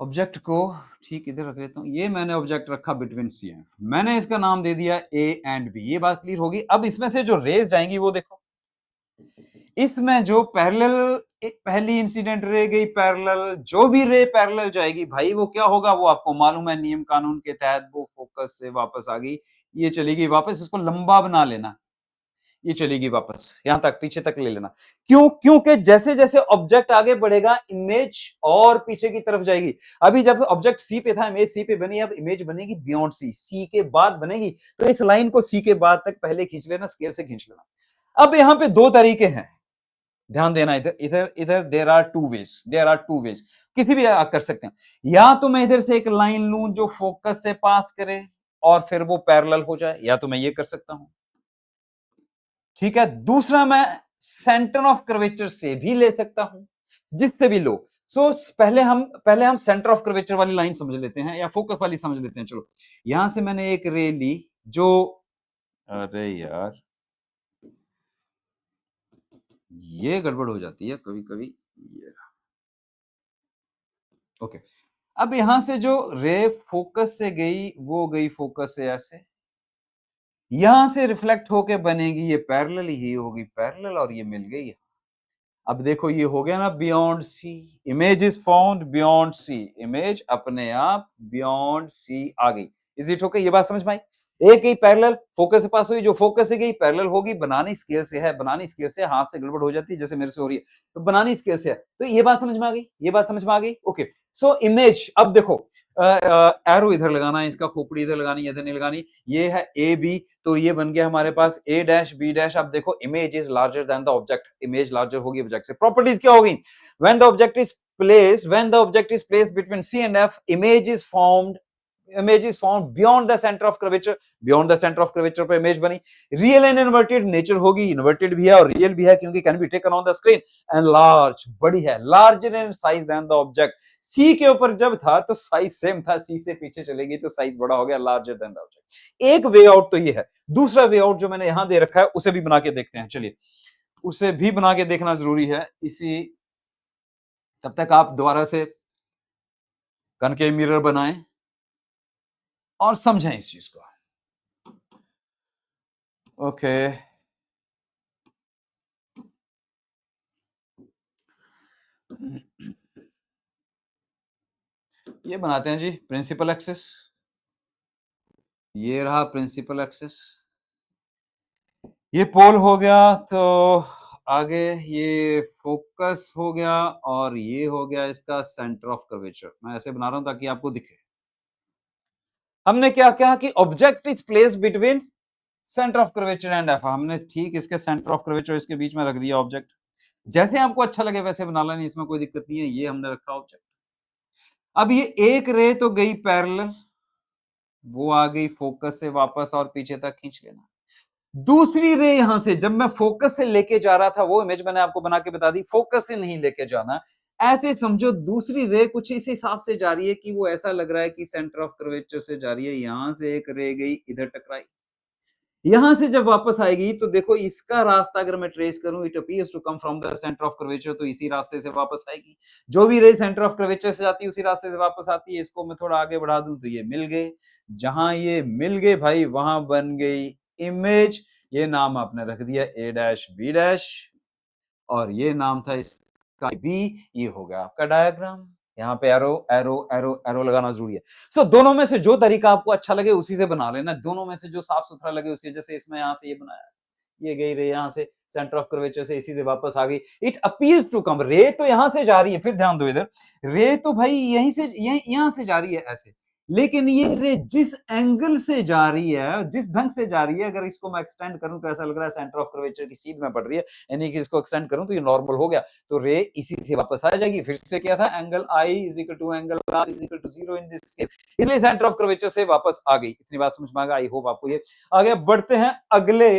ऑब्जेक्ट को ठीक इधर रख लेता हूं। ये मैंने ऑब्जेक्ट रखा बिटवीन सी एंड, मैंने इसका नाम दे दिया ए एंड बी। ये बात क्लियर होगी। अब इसमें से जो रेज जाएंगी वो देखो, इसमें जो पैरेलल, पहली इंसिडेंट रे गई पैरेलल, जो भी रे पैरेलल जाएगी भाई वो क्या होगा, वो आपको मालूम है नियम कानून के तहत, वो फोकस से वापस आ गई, ये चलेगी वापस। इसको लंबा बना लेना, ये चलेगी वापस यहां तक, पीछे तक ले लेना। क्यों, क्योंकि जैसे जैसे ऑब्जेक्ट आगे बढ़ेगा इमेज और पीछे की तरफ जाएगी। अभी जब ऑब्जेक्ट सी पे था, इमेज सी पे बनी, अब इमेज बनेगी बियॉन्ड सी, सी के बाद बनेगी। तो इस लाइन को सी के बाद तक पहले खींच लेना, स्केल से खींच लेना। अब यहां पे दो तरीके हैं, ध्यान देना। इधर इधर इधर there are two ways, there are two ways, किसी भी आप कर सकते हैं। या तो मैं इधर से एक लाइन लूं जो फोकस से पास करे और फिर वो पैरेलल हो जाए, या तो मैं ये कर सकता हूं, ठीक है। दूसरा, मैं सेंटर ऑफ कर्वेचर से भी ले सकता हूं, जिससे भी लो। सो पहले हम सेंटर ऑफ कर्वेचर वाली लाइन समझ लेते हैं, या फोकस वाली समझ लेते हैं। चलो, यहां से मैंने एक रे ली जो, अरे यार ये गड़बड़ हो जाती है कभी कभी, ये ओके। अब यहां से जो रे फोकस से गई वो गई फोकस से ऐसे, यहां से रिफ्लेक्ट होके बनेगी, ये पैरेलल ही होगी, पैरेलल, और ये मिल गई। अब देखो ये हो गया ना beyond C, image is found beyond C, image अपने आप बियॉन्ड सी आ गई। इज इट ओके, ये बात समझ में आई। एक ही पैरेलल फोकस से पास हुई, जो फोकस से गई पैरेलल होगी, बनानी स्केल से है, बनानी स्केल से हाथ से गड़बड़ हो जाती है जैसे मेरे से हो रही है, तो बनानी स्केल से है। तो ये बात समझ में आ गई, ये बात समझ में आ गई। ओके, सो इमेज, अब देखो एरो इधर लगाना है, इसका खोपड़ी इधर लगानी है, इधर नहीं लगानी, ये है ए बी, तो ये बन गया हमारे पास ए डैश बी डैश। अब देखो image is larger than the object, image larger होगी ऑब्जेक्ट से। प्रॉपर्टीज क्या होगी? When the object is placed, when the object is placed between C and F, image is formed beyond the center of curvature, beyond the center of curvature पर image बनी। real and inverted nature होगी, inverted भी है और real भी है क्योंकि can be taken on the screen, and large, बड़ी है, larger in size than the object। C के ऊपर जब था तो साइज सेम था, C से पीछे चलेगी तो साइज बड़ा हो गया, larger than the object। एक वे आउट तो ये है। दूसरा वे आउट जो मैंने यहां दे रखा है उसे भी बना के देखते हैं, चलिए उसे भी बना के देखना जरूरी है। इसी तब तक आप दोबारा से कनकेव मिरर बनाएं और समझें इस चीज को। ओके, ये बनाते हैं जी प्रिंसिपल एक्सिस। ये रहा प्रिंसिपल एक्सिस, ये पोल हो गया, तो आगे ये फोकस हो गया और ये हो गया इसका सेंटर ऑफ कर्वेचर। मैं ऐसे बना रहा हूं ताकि आपको दिखे। हमने क्या कहा कि object is place between centre of curvature and F. हमने ठीक इसके सेंटर ऑफ कर्वेचर इसके बीच में रख दिया ऑब्जेक्ट। जैसे आपको अच्छा लगे वैसे बना लेना, इसमें कोई दिक्कत नहीं है। ये हमने रखा ऑब्जेक्ट। अब ये एक रे तो गई पैरेलल, वो आ गई फोकस से वापस और पीछे तक खींच लेना। दूसरी रे यहां से जब मैं फोकस से लेके जा रहा था, वो इमेज मैंने आपको बना के बता दी, फोकस से नहीं लेके जाना। ऐसे समझो दूसरी रे कुछ इस हिसाब से जा रही है कि वो ऐसा लग रहा है कि सेंटर ऑफ कर्वेचर से जा रही है। यहां से एक रे गई, इधर टकराई, यहां से जब वापस आएगी तो देखो इसका रास्ता अगर मैं ट्रेस करूं, it appears to come from the centre of curvature, तो इसी रास्ते से वापस आएगी। जो भी रे सेंटर ऑफ कर्वेचर से जाती है उसी रास्ते से वापस आती है। इसको मैं थोड़ा आगे बढ़ा दूं तो ये मिल गए, जहां ये मिल गए भाई वहां बन गई इमेज। ये नाम आपने रख दिया ए डैश बी डैश और ये नाम था इसका बी। ये हो गया आपका डायग्राम। यहाँ पे एरो एरो एरो एरो लगाना जरूरी है। सो दोनों में से जो तरीका आपको अच्छा लगे उसी से बना लेना, दोनों में से जो साफ सुथरा लगे उसी। जैसे इसमें यहाँ से ये बनाया, ये गई रे यहाँ से सेंटर ऑफ कर्वेचर से इसी से वापस आ गई। इट अपीयर्स टू कम, रे तो यहां से जा रही है, फिर ध्यान दो इधर, रे तो भाई यहीं से यहां से जा रही है ऐसे, लेकिन ये रे जिस एंगल से जा रही है, जिस ढंग से जा रही है, अगर इसको मैं एक्सटेंड करूं तो ऐसा लग रहा है सेंटर ऑफ कर्वेचर की सीध में पड़ रही है, यानी कि इसको एक्सटेंड करूं तो ये नॉर्मल हो गया, तो रे इसी से वापस आ जाएगी। फिर से क्या था, angle i is equal to angle r is equal to 0 in this case, इसलिए सेंटर ऑफ कर्वेचर से वापस आ गई। इतनी बात समझ में आ गई, आई होप आपको ये आगे। बढ़ते हैं अगले,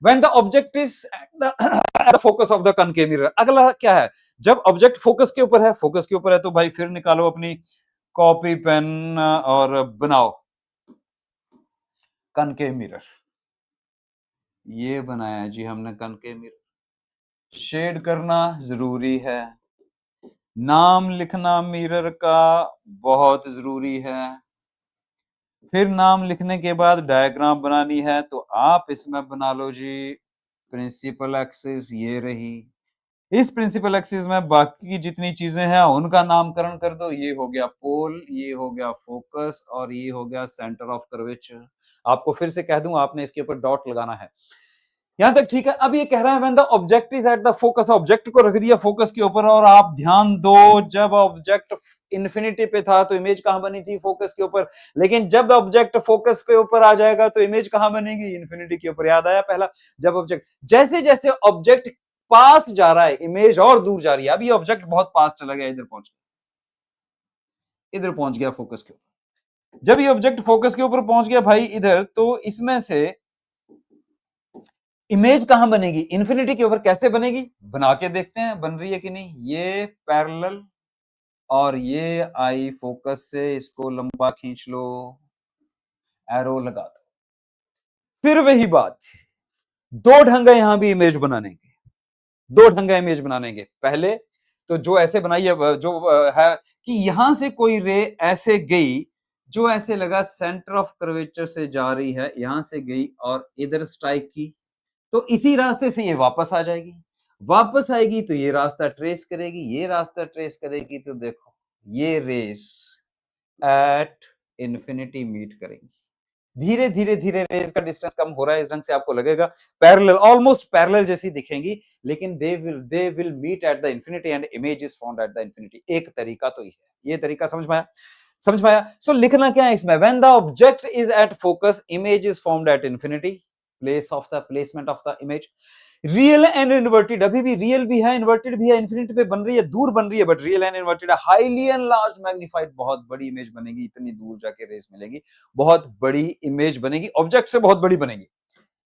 when the object is at the focus of the concave mirror। अगला क्या है, जब ऑब्जेक्ट फोकस के ऊपर है, फोकस के ऊपर है तो भाई फिर निकालो अपनी कॉपी पेन और बनाओ कनकेव मिरर। ये बनाया जी हमने कनकेव मिरर। शेड करना जरूरी है, नाम लिखना मिरर का बहुत जरूरी है, फिर नाम लिखने के बाद डायग्राम बनानी है। तो आप इसमें बना लो जी प्रिंसिपल एक्सिस, ये रही। इस प्रिंसिपल एक्सिस में बाकी की जितनी चीजें हैं उनका नामकरण कर दो। ये हो गया पोल, ये हो गया फोकस और ये हो गया सेंटर ऑफ कर्वेचर। आपको फिर से कह दूं, आपने इसके ऊपर डॉट लगाना है। यहां तक ठीक है। अब ये कह रहा है when the object is at the focus, object को रख दिया फोकस के ऊपर। और आप ध्यान दो, जब ऑब्जेक्ट इन्फिनिटी पे था तो इमेज कहां बनी थी, फोकस के ऊपर। लेकिन जब ऑब्जेक्ट फोकस पे ऊपर आ जाएगा तो इमेज कहां बनेगी, इन्फिनिटी के ऊपर। याद आया पहला, जब ऑब्जेक्ट, जैसे जैसे ऑब्जेक्ट पास जा रहा है इमेज और दूर जा रही है। अब ये ऑब्जेक्ट बहुत पास चला गया, इधर पहुंच गया, इधर पहुंच गया फोकस के ऊपर। जब ये ऑब्जेक्ट फोकस के ऊपर पहुंच गया भाई इधर, तो इसमें से इमेज कहां बनेगी, इन्फिनिटी के ऊपर। कैसे बनेगी, बना के देखते हैं बन रही है कि नहीं। ये पैरेलल और ये आई फोकस से, इसको लंबा खींच लो, एरो लगा दो। फिर वही बात, दो ढंग है यहां भी इमेज बनाने के, दो ढंग है इमेज बनाने के। पहले तो जो ऐसे बनाई है, जो है कि यहां से कोई रे ऐसे गई, जो ऐसे लगा सेंटर ऑफ कर्वेचर से जा रही है, यहां से गई और इधर स्ट्राइक की, तो इसी रास्ते से ये वापस आ जाएगी। वापस आएगी तो ये रास्ता ट्रेस करेगी, ये रास्ता ट्रेस करेगी, तो देखो ये रेस एट इन्फिनिटी मीट करेंगी। धीरे धीरे धीरे रेज का डिस्टेंस कम हो रहा है, इस ढंग से आपको लगेगा पैरेलल, ऑलमोस्ट पैरेलल जैसी दिखेंगी, लेकिन they will meet at the infinity and image is found at the infinity. एक तरीका तो ये है, ये तरीका समझ में आया? समझ में आया? सो लिखना क्या है इसमें, when the object is at focus image is found at infinity, place of the placement of the image, real and inverted, अभी भी रियल भी है इन्वर्टेड भी है, इंफिनिटी पे बन रही है, दूर बन रही है, but real and inverted, highly and large magnified, बहुत बड़ी इमेज बनेगी, इतनी दूर जाके रेस मिलेगी, बहुत बड़ी इमेज बनेगी, ऑब्जेक्ट से बहुत बड़ी बनेगी।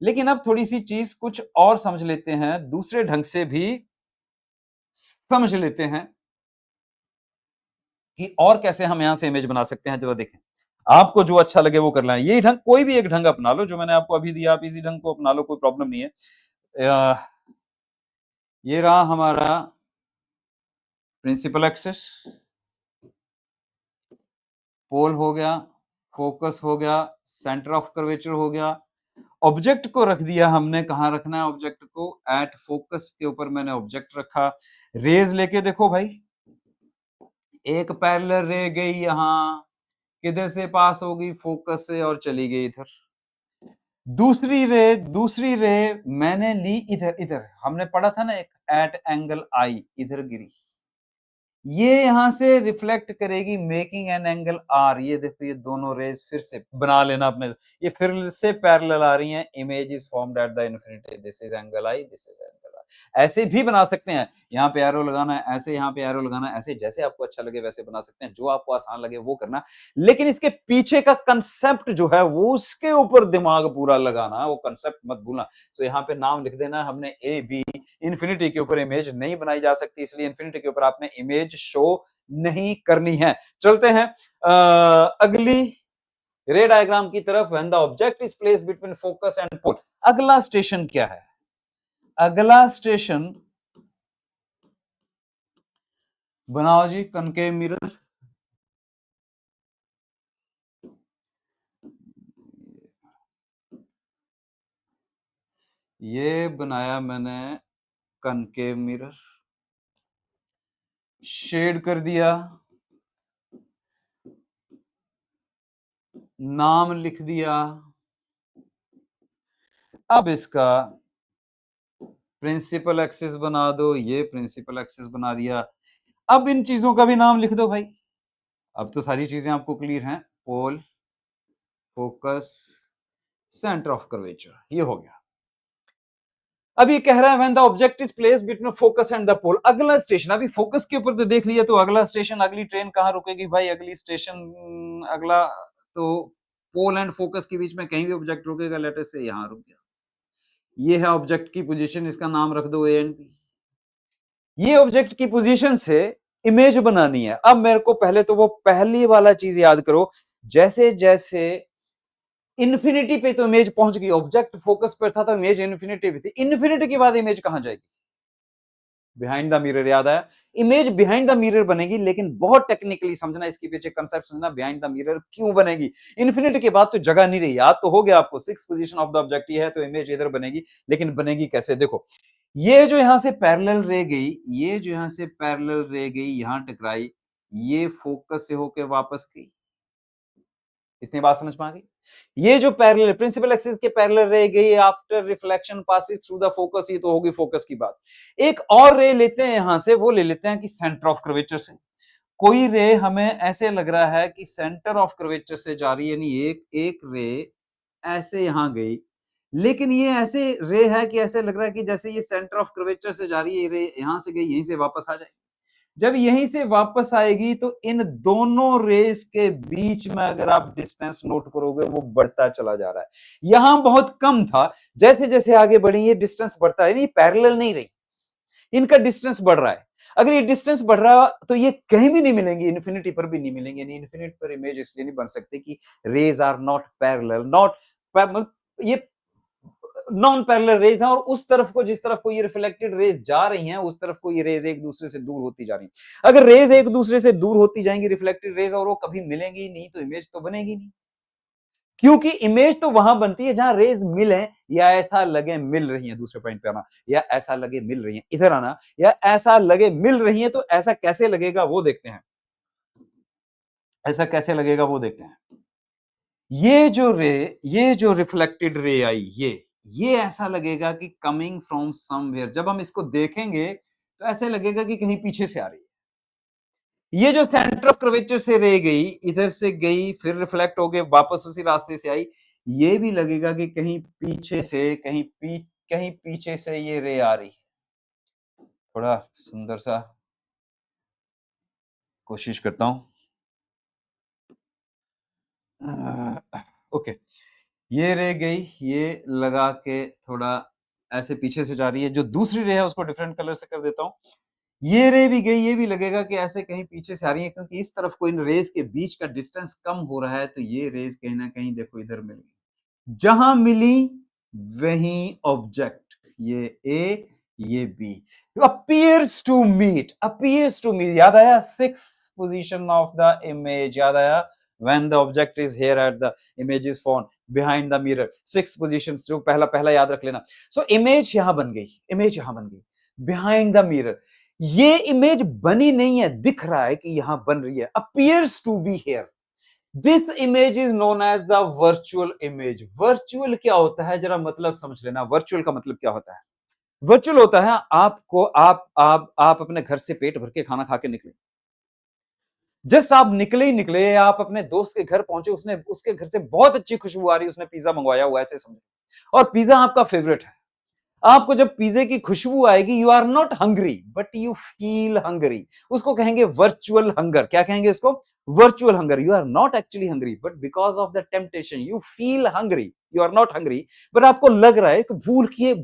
लेकिन अब थोड़ी सी चीज कुछ और समझ लेते हैं, दूसरे ढंग से भी समझ लेते हैं कि और कैसे हम यहां से इमेज बना सकते हैं। जरा देखें, आपको जो अच्छा लगे वो कर लेना, यही ढंग, कोई भी एक ढंग अपना लो, जो मैंने आपको अभी दिया, आप इसी ढंग को अपना लो, कोई प्रॉब्लम नहीं है। ये रहा हमारा प्रिंसिपल एक्सिस, पोल हो गया, फोकस हो गया, सेंटर ऑफ कर्वेचर हो गया, ऑब्जेक्ट को रख दिया हमने, कहां रखना है ऑब्जेक्ट को, एट फोकस के ऊपर मैंने ऑब्जेक्ट रखा। रेज लेके देखो भाई, एक पैरेलल रे गई यहां, किधर से पास होगी, फोकस से, और चली गई इधर। दूसरी रे मैंने ली इधर, इधर हमने पढ़ा था ना, एक एट एंगल आई, इधर गिरी, ये यहां से रिफ्लेक्ट करेगी, मेकिंग एन एंगल आर। ये देखो, ये दोनों रेज फिर से बना लेना अपने, ये फिर से पैरेलल आ रही हैं, image is formed at the infinity, this is angle i, this is angle r. ऐसे भी बना सकते हैं, यहाँ पे एरो लगाना है, ऐसे यहाँ पे एरो लगाना है, ऐसे जैसे आपको अच्छा लगे वैसे बना सकते हैं, जो आपको आसान लगे वो करना, लेकिन इसके पीछे का कंसेप्ट जो है वो उसके ऊपर दिमाग पूरा लगाना, वो कंसेप्ट मत भूलना। सो यहाँ पे नाम लिख देना हमने ए बी, इन्फिनिटी के ऊपर इमेज नहीं बनाई जा सकती, इसलिए इन्फिनिटी के ऊपर आपने इमेज शो नहीं करनी है। चलते हैं अगली रे डायग्राम की तरफ। When the object is placed between focus and pole, अगला स्टेशन क्या है? अगला स्टेशन बनाओ जी, कनकेव मिरर। ये बनाया मैंने कनकेव मिरर, शेड कर दिया, नाम लिख दिया, अब इसका प्रिंसिपल एक्सिस बना दो, ये प्रिंसिपल एक्सिस बना दिया। अब इन चीजों का भी नाम लिख दो भाई, अब तो सारी चीजें आपको क्लियर हैं, pole, focus, centre of curvature, ये हो गया। अब ये कह रहा है when the object is placed between focus and the pole, अगला स्टेशन, अभी फोकस के ऊपर तो देख लिया, तो अगला स्टेशन, अगली ट्रेन कहां रुकेगी भाई, अगली स्टेशन, अगला तो पोल एंड फोकस के बीच में कहीं भी ऑब्जेक्ट रुकेगा, लेटर से यहां रुक गया, ये है ऑब्जेक्ट की पोजीशन, इसका नाम रख दो ए एंड बी। ये ऑब्जेक्ट की पोजीशन से इमेज बनानी है। अब मेरे को पहले तो वो पहली वाला चीज याद करो, जैसे जैसे इन्फिनिटी पे तो इमेज पहुंच गई, ऑब्जेक्ट फोकस पर था तो इमेज इन्फिनिटी पे थी, इन्फिनिटी के बाद इमेज कहां जाएगी, बिहाइंड द मिरर। याद आया, इमेज बिहाइंड द मिरर बनेगी, लेकिन बहुत टेक्निकली समझना, इसके पीछे कंसेप्ट समझना, बिहाइंड द मिरर क्यों बनेगी। इन्फिनिटी के बाद तो जगह नहीं रही, याद तो हो गया आपको, six position of the object है, तो इमेज इधर बनेगी, लेकिन बनेगी कैसे, देखो, ये जो यहां से पैरेलल रे गई, ये जो यहां से पैरेलल रे गई, यहां टकराई, ये फोकस से होकर वापस गई, इतनी बात समझ में आ गई। ये जो पैरेलल प्रिंसिपल एक्सिस के पैरेलल रे गई after reflection passes through the focus, ये तो होगी फोकस की बात। एक और रे लेते हैं यहां से, वो ले लेते हैं कि सेंटर ऑफ कर्वेचर से, कोई रे हमें ऐसे लग रहा है कि सेंटर ऑफ कर्वेचर से जा रही है, यानी एक एक रे ऐसे यहां गई, लेकिन ये ऐसे रे है कि ऐसे लग रहा है कि जैसे ये सेंटर ऑफ कर्वेचर से जा रही है, ये रे यहां से गई, यहीं से वापस आ जाएगी। जब यहीं से वापस आएगी तो इन दोनों रेस के बीच में अगर आप डिस्टेंस नोट करोगे, वो बढ़ता चला जा रहा है, यहां बहुत कम था, जैसे जैसे आगे बढ़ी ये डिस्टेंस बढ़ता है, नहीं पैरेलल नहीं रही, इनका डिस्टेंस बढ़ रहा है। अगर ये डिस्टेंस बढ़ रहा तो ये कहीं भी नहीं मिलेंगे, इन्फिनिटी पर भी नहीं मिलेंगे, इन्फिनिटी पर इमेज इसलिए नहीं बन सकती कि rays are not parallel, not ये नॉन पैरेलल रेज है, और उस तरफ को, जिस तरफ को ये रिफ्लेक्टेड रेज जा रही हैं, उस तरफ को ये रेज एक दूसरे से दूर होती जा रही हैं। अगर रेज एक दूसरे से दूर होती जाएंगी रिफ्लेक्टेड रेज, और वो कभी मिलेंगी नहीं, तो इमेज तो बनेगी नहीं, क्योंकि इमेज तो वहां बनती है जहां रेज मिले, या ऐसा लगे मिल रही है, दूसरे पॉइंट पे आना, या ऐसा लगे मिल रही है, इधर आना, या ऐसा लगे मिल रही है, तो ऐसा कैसे लगेगा वो देखते हैं, ऐसा कैसे लगेगा वो देखते हैं। ये जो रिफ्लेक्टेड रे आई, ये ऐसा लगेगा कि कमिंग फ्रॉम समवेयर। जब हम इसको देखेंगे तो ऐसे लगेगा कि कहीं पीछे से आ रही है। ये जो सेंटर ऑफ कर्वेचर से रे गई, इधर से गई, फिर रिफ्लेक्ट हो गए, वापस उसी रास्ते से आई, ये भी लगेगा कि कहीं पीछे से, कहीं पीछे से ये रे आ रही है। थोड़ा सुंदर सा कोशिश करता हूं। ओके, ये रे गई, ये लगा के थोड़ा ऐसे पीछे से जा रही है। जो दूसरी रे है उसको डिफरेंट कलर से कर देता हूं। ये रे भी गई, ये भी लगेगा कि ऐसे कहीं पीछे से आ रही है, क्योंकि इस तरफ को इन रेज के बीच का डिस्टेंस कम हो रहा है, तो ये रेज कहीं ना कहीं देखो इधर मिल गई। जहां मिली वहीं ऑब्जेक्ट, ये ए, ये बी, appears to meet, याद आया? Six position of the image, याद आया? when the object is here at the image is found behind the mirror, sixth position, जो पहला पहला याद रख लेना। so image यहां बन गई, image यहां बन गई behind the mirror। ये इमेज बनी नहीं है, दिख रहा है कि यहां बन रही है, appears to be here। This image is known as the virtual image. Virtual क्या होता है, जरा मतलब समझ लेना। वर्चुअल का मतलब क्या होता है? वर्चुअल होता है आपको, आप अपने घर से पेट भर के खाना खा के निकले, जस्ट आप निकले ही निकले, आप अपने दोस्त के घर पहुंचे, उसने, उसके घर से बहुत अच्छी खुशबू आ रही, उसने पिज्जा मंगवाया हुआ, ऐसे समझो, और पिज्जा आपका फेवरेट है। आपको जब पिज्जे की खुशबू आएगी, you are not hungry but you feel hungry, उसको कहेंगे वर्चुअल हंगर। क्या कहेंगे इसको? Virtual hunger. You are not actually hungry but because of the temptation you feel hungry. You are not hungry but आपको लग रहा है कि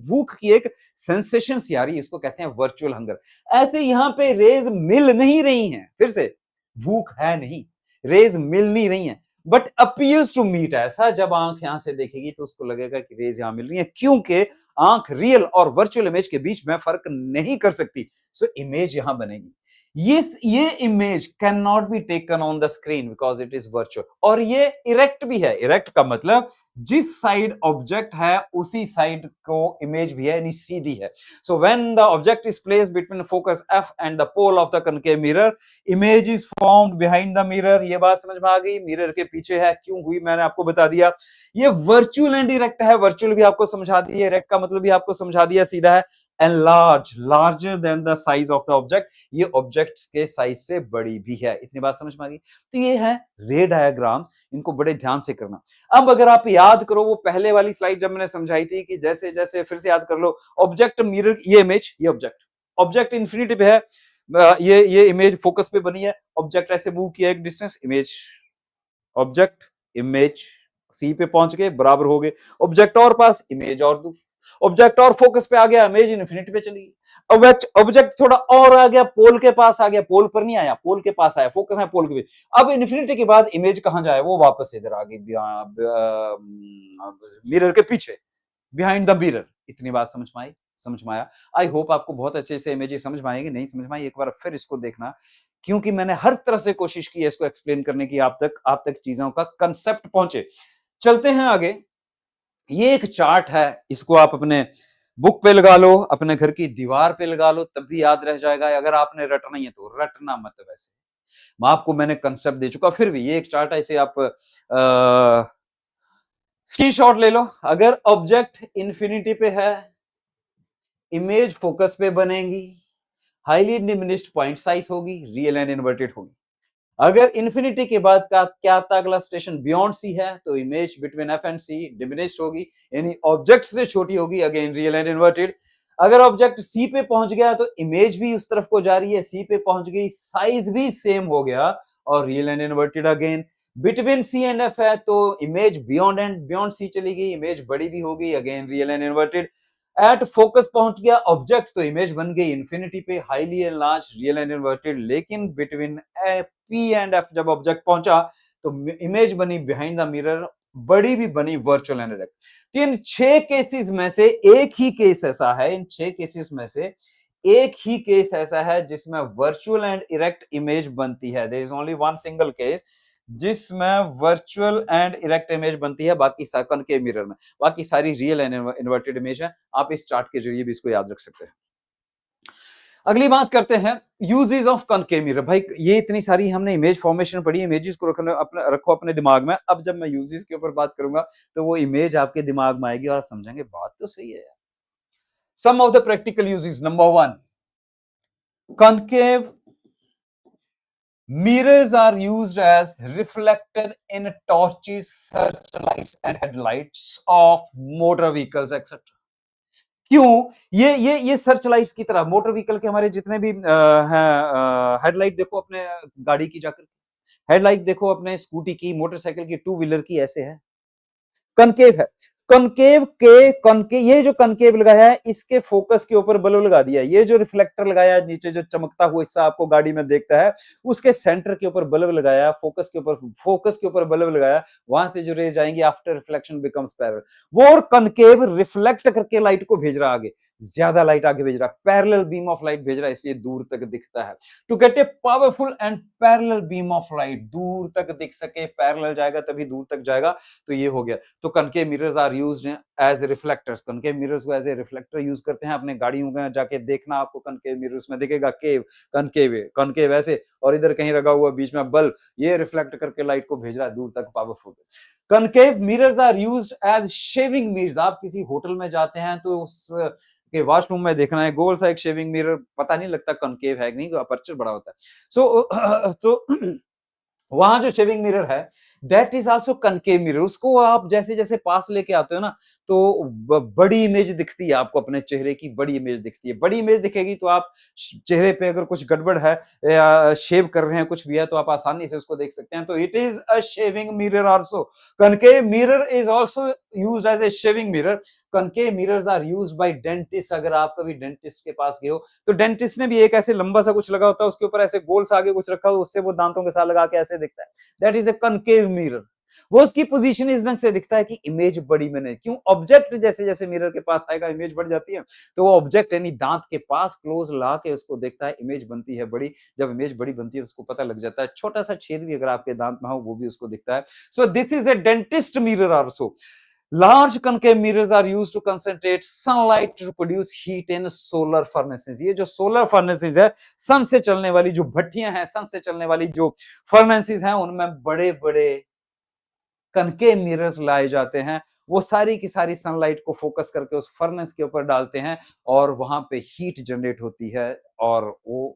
भूख की एक सेंसेशन सी आ रही है, इसको कहते हैं वर्चुअल हंगर। ऐसे यहां पे रेज मिल नहीं रही हैं, फिर से भूख है नहीं, रेज मिल नहीं रही हैं, बट अपीयर्स टू मीट। ऐसा जब आंख यहां से देखेगी तो उसको लगेगा कि रेज यहां मिल रही है, क्योंकि आंख रियल और वर्चुअल इमेज के बीच में फर्क नहीं कर सकती। सो इमेज यहां बनेगी। ये image can not be taken on the screen because it is virtual. और ये इरेक्ट भी है। इरेक्ट का मतलब जिस साइड ऑब्जेक्ट है उसी साइड को इमेज भी है, यानी सीधी है। So when the object is placed between focus F and the pole of the concave mirror, image is formed behind the mirror. ये बात समझ में आ गई? मिरर के पीछे है, क्यों हुई मैंने आपको बता दिया। ये वर्चुअल एंड इरेक्ट है। वर्चुअल भी आपको समझा दिया, इरेक्ट का मतलब भी आपको समझा दिया, सीधा है। And larger than the size of the object, ये ऑब्जेक्ट्स के साइज से बड़ी भी है। इतनी बात समझ में आ गई? तो ये है रे डायग्राम, इनको बड़े ध्यान से करना। अब अगर आप याद करो वो पहले वाली स्लाइड जब मैंने समझाई थी कि जैसे जैसे, फिर से याद कर लो, ऑब्जेक्ट मिरर, ये इमेज, ये ऑब्जेक्ट इंफिनिटी पे है, ये इमेज फोकस पे बनी है, ऑब्जेक्ट ऐसे मूव किया एक डिस्टेंस, इमेज, ऑब्जेक्ट, इमेज सी पे पहुंच गए, बराबर हो गए, ऑब्जेक्ट और पास, इमेज और दूर, ऑब्जेक्ट और फोकस पे आ गया, इमेज इन्फिनिटी पे चली गई। ऑब्जेक्ट थोड़ा और आ गया, पोल के पास आ गया, पोल पर नहीं आया, पोल के पास आया, फोकस है पोल के बीच। अब इन्फिनिटी के बाद इमेज कहां जाए? वो वापस इधर आ गई, मिरर के पीछे, बिहाइंड द मिरर। इतनी बात समझ में आई? समझ में आया? आई होप आपको बहुत अच्छे से इमेजेस समझ में आएगी। नहीं समझ में आई, एक बार फिर इसको देखना, क्योंकि मैंने हर तरह से कोशिश की है इसको एक्सप्लेन करने की, आप तक चीजों का कंसेप्ट पहुंचे। चलते हैं आगे। ये एक चार्ट है, इसको आप अपने बुक पे लगा लो, अपने घर की दीवार पे लगा लो, तब भी याद रह जाएगा। अगर आपने रटना ही है तो रटना मत। वैसे मैंने कंसेप्ट दे चुका, फिर भी ये एक चार्ट है, इसे आप स्क्रीनशॉट ले लो। अगर ऑब्जेक्ट इंफिनिटी पे है, इमेज फोकस पे बनेगी, हाईली डिमिनिश्ड पॉइंट साइज होगी, रियल एंड इन्वर्टेड होगी। अगर इंफिनिटी के बाद का क्या आता, अगला स्टेशन बियॉन्ड सी है, तो image between F and C diminished होगी, यानी ऑब्जेक्ट से छोटी होगी, अगेन रियल एंड इन्वर्टेड। अगर ऑब्जेक्ट सी पे पहुंच गया तो इमेज भी उस तरफ को जा रही है, सी पे पहुंच गई, साइज भी सेम हो गया और real and inverted again. Between C and F है तो इमेज बियॉन्ड सी चली गई, इमेज बड़ी भी होगी, again real and inverted. At focus पहुंच गया ऑब्जेक्ट तो इमेज बन गई इन्फिनिटी पे, highly enlarge, real and inverted. लेकिन बिटवीन पी एंड एफ जब ऑब्जेक्ट पहुंचा तो इमेज बनी बिहाइंड द मिरर, बड़ी भी बनी वर्चुअल एंड इरेक्ट। तो इन 6 केसेस में से एक ही केस ऐसा है, इन 6 केसेस में से एक ही केस ऐसा है जिसमें वर्चुअल एंड इरेक्ट इमेज बनती है। There is only one single case जिसमें वर्चुअल एंड इरेक्ट इमेज बनती है, बाकी कनकेव मिरर में, बाकी सारी रियल एंड इन्वर्टेड इमेज है। आप इस चार्ट के जरिए भी इसको याद रख सकते हैं। अगली बात करते हैं यूजेस ऑफ कनकेव मिरर। भाई ये इतनी सारी हमने इमेज फॉर्मेशन पढ़ी, इमेजेस को रखो अपने दिमाग में। अब जब मैं यूजेस के ऊपर बात करूंगा तो वो इमेज आपके दिमाग में आएगी और समझेंगे बात तो सही है। Some of the practical uses, number 1, concave mirrors are used as reflector in torches, searchlights and headlights of motor vehicles etc. क्यों? ये सर्च लाइट्स की तरह मोटर व्हीकल के हमारे जितने भी हैं, हेडलाइट देखो अपने गाड़ी की जाकर, हेडलाइट देखो अपने स्कूटी की, मोटरसाइकिल की, टू व्हीलर की, ऐसे है, कनकेव है। ये जो कनकेव लगाया है इसके फोकस के ऊपर बल्ब लगा दिया है। ये जो रिफ्लेक्टर लगाया है नीचे जो चमकता हुआ हिस्सा आपको गाड़ी में देखता है उसके सेंटर के ऊपर बल्ब लगाया, फोकस के ऊपर बल्ब लगाया, वहां से जो रेज आएंगी आफ्टर रिफ्लेक्शन बिकम्स पैरेलल। वो और कनकेव रिफ्लेक्ट करके लाइट को भेज रहा आगे, ज्यादा लाइट आगे भेज रहा, पैरेलल बीम ऑफ लाइट भेज रहा है, इसलिए दूर तक दिखता है। To get a powerful and parallel beam of light, दूर तक दिख सके, पैरेलल जाएगा तभी दूर तक जाएगा, तो ये हो गया। तो concave mirrors are used as reflectors, concave mirrors को एज ए रिफ्लेक्टर यूज करते हैं। अपने गाड़ियों में जाके देखना, आपको कनकेव मिरर्स में दिखेगा केव, कनकेव ऐसे, और इधर कहीं लगा हुआ बीच में बल्ब, ये रिफ्लेक्ट करके लाइट को भेज रहा है दूर तक, powerful. Concave mirrors are used as shaving mirrors. आप किसी होटल में जाते हैं तो उस के वॉशरूम में देखना है गोल सा एक शेविंग मिरर, पता नहीं लगता कनकेव है कि नहीं, अपर्चर बड़ा होता है। तो वहां जो शेविंग मिरर है that is also concave mirror. उसको आप जैसे जैसे पास लेके आते हो ना तो बड़ी इमेज दिखती है आपको, अपने चेहरे की बड़ी इमेज दिखती है। बड़ी इमेज दिखेगी तो आप चेहरे पे अगर कुछ गड़बड़ है या शेव कर रहे हैं कुछ भी है तो आप आसानी से उसको देख सकते हैं। तो it is a shaving mirror also. Concave mirror is also used as a shaving mirror. Concave mirrors are used by dentist. अगर आप कभी डेंटिस्ट के पास गए हो तो डेंटिस्ट ने भी एक ऐसे लंबा सा कुछ लगा होता है, उसके ऊपर ऐसे गोल सा आगे कुछ रखा हो, उससे वो दांतों के साथ लगा के ऐसे दिखता है, that is a concave mirror. वो उसकी पोजीशन इस ढंग से दिखता है कि इमेज बड़ी मैंने, क्यों, ऑब्जेक्ट जैसे जैसे मिरर के पास आएगा इमेज बढ़ जाती है, तो वो ऑब्जेक्ट यानी दांत के पास क्लोज ला के उसको देखता है, इमेज बनती है बड़ी। जब इमेज बड़ी बनती है तो उसको पता लग जाता है, छोटा सा छेद भी अगर आपके दांत में हो वो भी उसको दिखता है। सो this is the dentist mirror also. Large concave mirrors are used to concentrate sunlight to produce heat in solar furnaces। ये जो solar furnaces है, सन से चलने वाली जो भट्टियां हैं, सन से चलने वाली जो furnaces हैं, उनमें बड़े बड़े कनकेव मिरर्स लाए जाते हैं। वो सारी की सारी सनलाइट को फोकस करके उस फर्नेस के ऊपर डालते हैं और वहां पे हीट जनरेट होती है और वो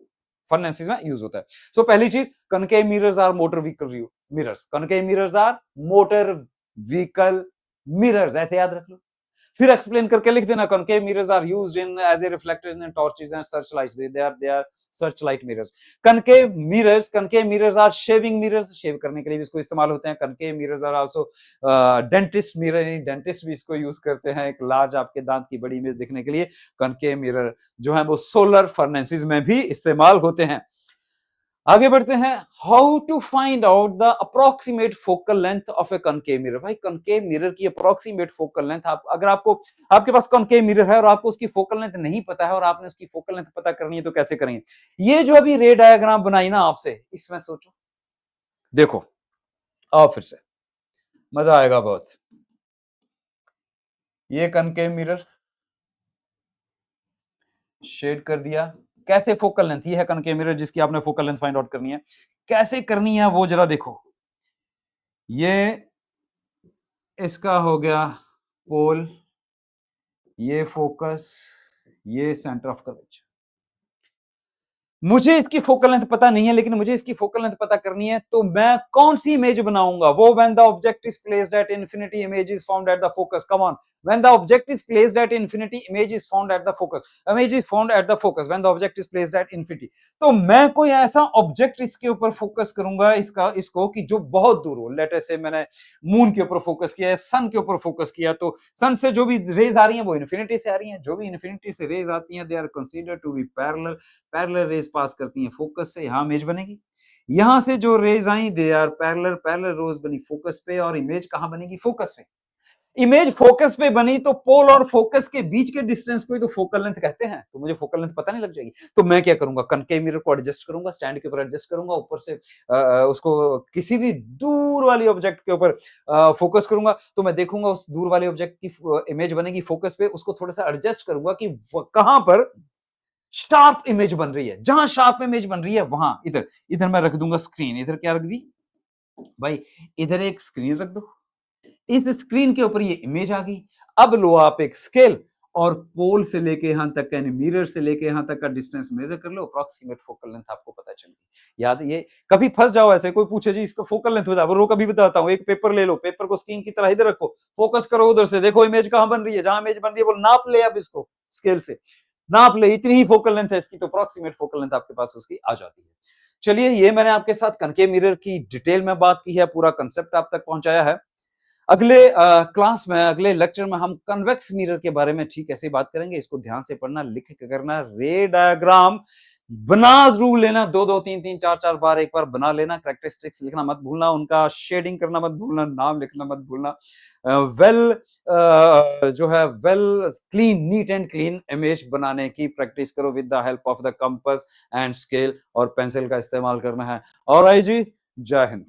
फर्नेसेस में यूज होता है। सो पहली चीज, concave mirrors are motor vehicle mirrors. Concave mirrors are motor vehicle mirrors, ऐसे याद रख लो। फिर एक्सप्लेन करके लिख देना, concave mirrors are used in as a reflector in torches and search lights, they are search light mirrors. Concave mirrors are shaving mirrors, shave करने के लिए भी इसको इस्तेमाल होते हैं। Concave mirrors are also dentist mirror, dentist भी इसको यूज करते हैं एक लार्ज आपके दांत की बड़ी इमेज दिखने के लिए। कनकेव मिरर जो है वो सोलर फर्नेसेस में भी इस्तेमाल होते हैं। आगे बढ़ते हैं, how to find out the approximate focal length of a concave mirror. भाई कनकेव मिरर की अप्रोक्सीमेट फोकल लेंथ, अगर आपको आपके पास कनकेव मिरर है और आपको उसकी फोकल लेंथ नहीं पता है और आपने उसकी फोकल लेंथ पता करनी है तो कैसे करेंगे? ये जो अभी रे डायग्राम बनाई ना आपसे, इसमें सोचो, देखो, आओ फिर से, मजा आएगा बहुत। ये कनकेव मिरर शेड कर दिया, कैसे फोकल लेंथ, ये है कनकेव मिरर जिसकी आपने फोकल लेंथ फाइंड आउट करनी है। कैसे करनी है वो जरा देखो, ये इसका हो गया पोल, ये फोकस, ये सेंटर ऑफ कर्वेचर। मुझे इसकी फोकल लेंथ पता नहीं है लेकिन मुझे इसकी फोकल लेंथ पता करनी है, तो मैं कौन सी इमेज बनाऊंगा? वो when the object is placed at infinity, image is found at the focus. Come on, when the object is placed at infinity, image is found at the focus. Image is found at the focus when the object is placed at infinity. तो मैं कोई ऐसा ऑब्जेक्ट इसके ऊपर फोकस करूंगा, इसको कि जो बहुत दूर हो। लेट अस से मैंने मून के ऊपर फोकस किया है, सन के ऊपर फोकस किया, तो सन से जो भी रेज आ रही हैं वो इन्फिनिटी से आ रही हैं। जो भी इन्फिनिटी से रेज आती हैं they are considered to be parallel. Parallel rays pass करती हैं फोकस से, यहां इमेज बनेगी। यहां से जो रेज आई दे आर पैरेलल, पैरेलल रोज बनी फोकस पे, और इमेज कहां बनेगी? फोकस पे। इमेज फोकस पे बनी तो पोल और फोकस के बीच के डिस्टेंस को ही तो फोकल लेंथ कहते हैं। तो मुझे फोकल लेंथ पता नहीं लग जाएगी, तो मैं क्या करूंगा? कनकेव मिरर को एडजस्ट करूंगा, स्टैंड के ऊपर एडजस्ट करूंगा, ऊपर से उसको किसी भी दूर वाली ऑब्जेक्ट के ऊपर फोकस करूंगा, तो मैं देखूंगा उस दूर वाले ऑब्जेक्ट की इमेज बनेगी फोकस पे, उसको थोड़ा सा एडजस्ट करूंगा कि कहां पर शार्प इमेज बन रही है, जहां शार्प इमेज बन रही है वहां इधर इधर मैं रख दूंगा स्क्रीन, इधर क्या रख दी भाई, इधर एक स्क्रीन रख दो, इस स्क्रीन के ऊपर ये इमेज आ गई। अब लो आप एक स्केल और पोल से लेके यहां तक यानी मिरर से लेके यहां तक का डिस्टेंस मेजर कर लो, अप्रॉक्सीमेट फोकल लेंथ आपको पता चल गई। याद ये कभी फंस जाओ ऐसे, कोई पूछे जी इसका फोकल लेंथ बता, वो कभी बताता हूं, एक पेपर ले लो, पेपर को स्क्रीन की तरह इधर रखो, फोकस करो उधर से, देखो इमेज कहां बन रही है, जहां इमेज बन रही है वो नाप ले, अब इसको स्केल से नाप ले, इतनी ही फोकल लेंथ है इसकी, तो अप्रॉक्सीमेट फोकल लेंथ आपके पास उसकी आ जाती है। चलिए ये मैंने आपके साथ कनकेव मिरर की डिटेल में बात की है, पूरा कंसेप्ट आप तक पहुंचाया है। अगले क्लास में, अगले लेक्चर में हम कन्वेक्स मिरर के बारे में ठीक ऐसे बात करेंगे। इसको ध्यान से पढ़ना, लिख के करना, रे डायग्राम बना जरूर लेना, दो दो तीन तीन चार चार बार एक बार बना लेना, कैरेक्टरिस्टिक्स लिखना मत भूलना, उनका शेडिंग करना मत भूलना, नाम लिखना मत भूलना। जो है well clean, neat and clean image बनाने की प्रैक्टिस करो with the help of the compass and scale, और पेंसिल का इस्तेमाल करना है। और आई जी, जय हिंद।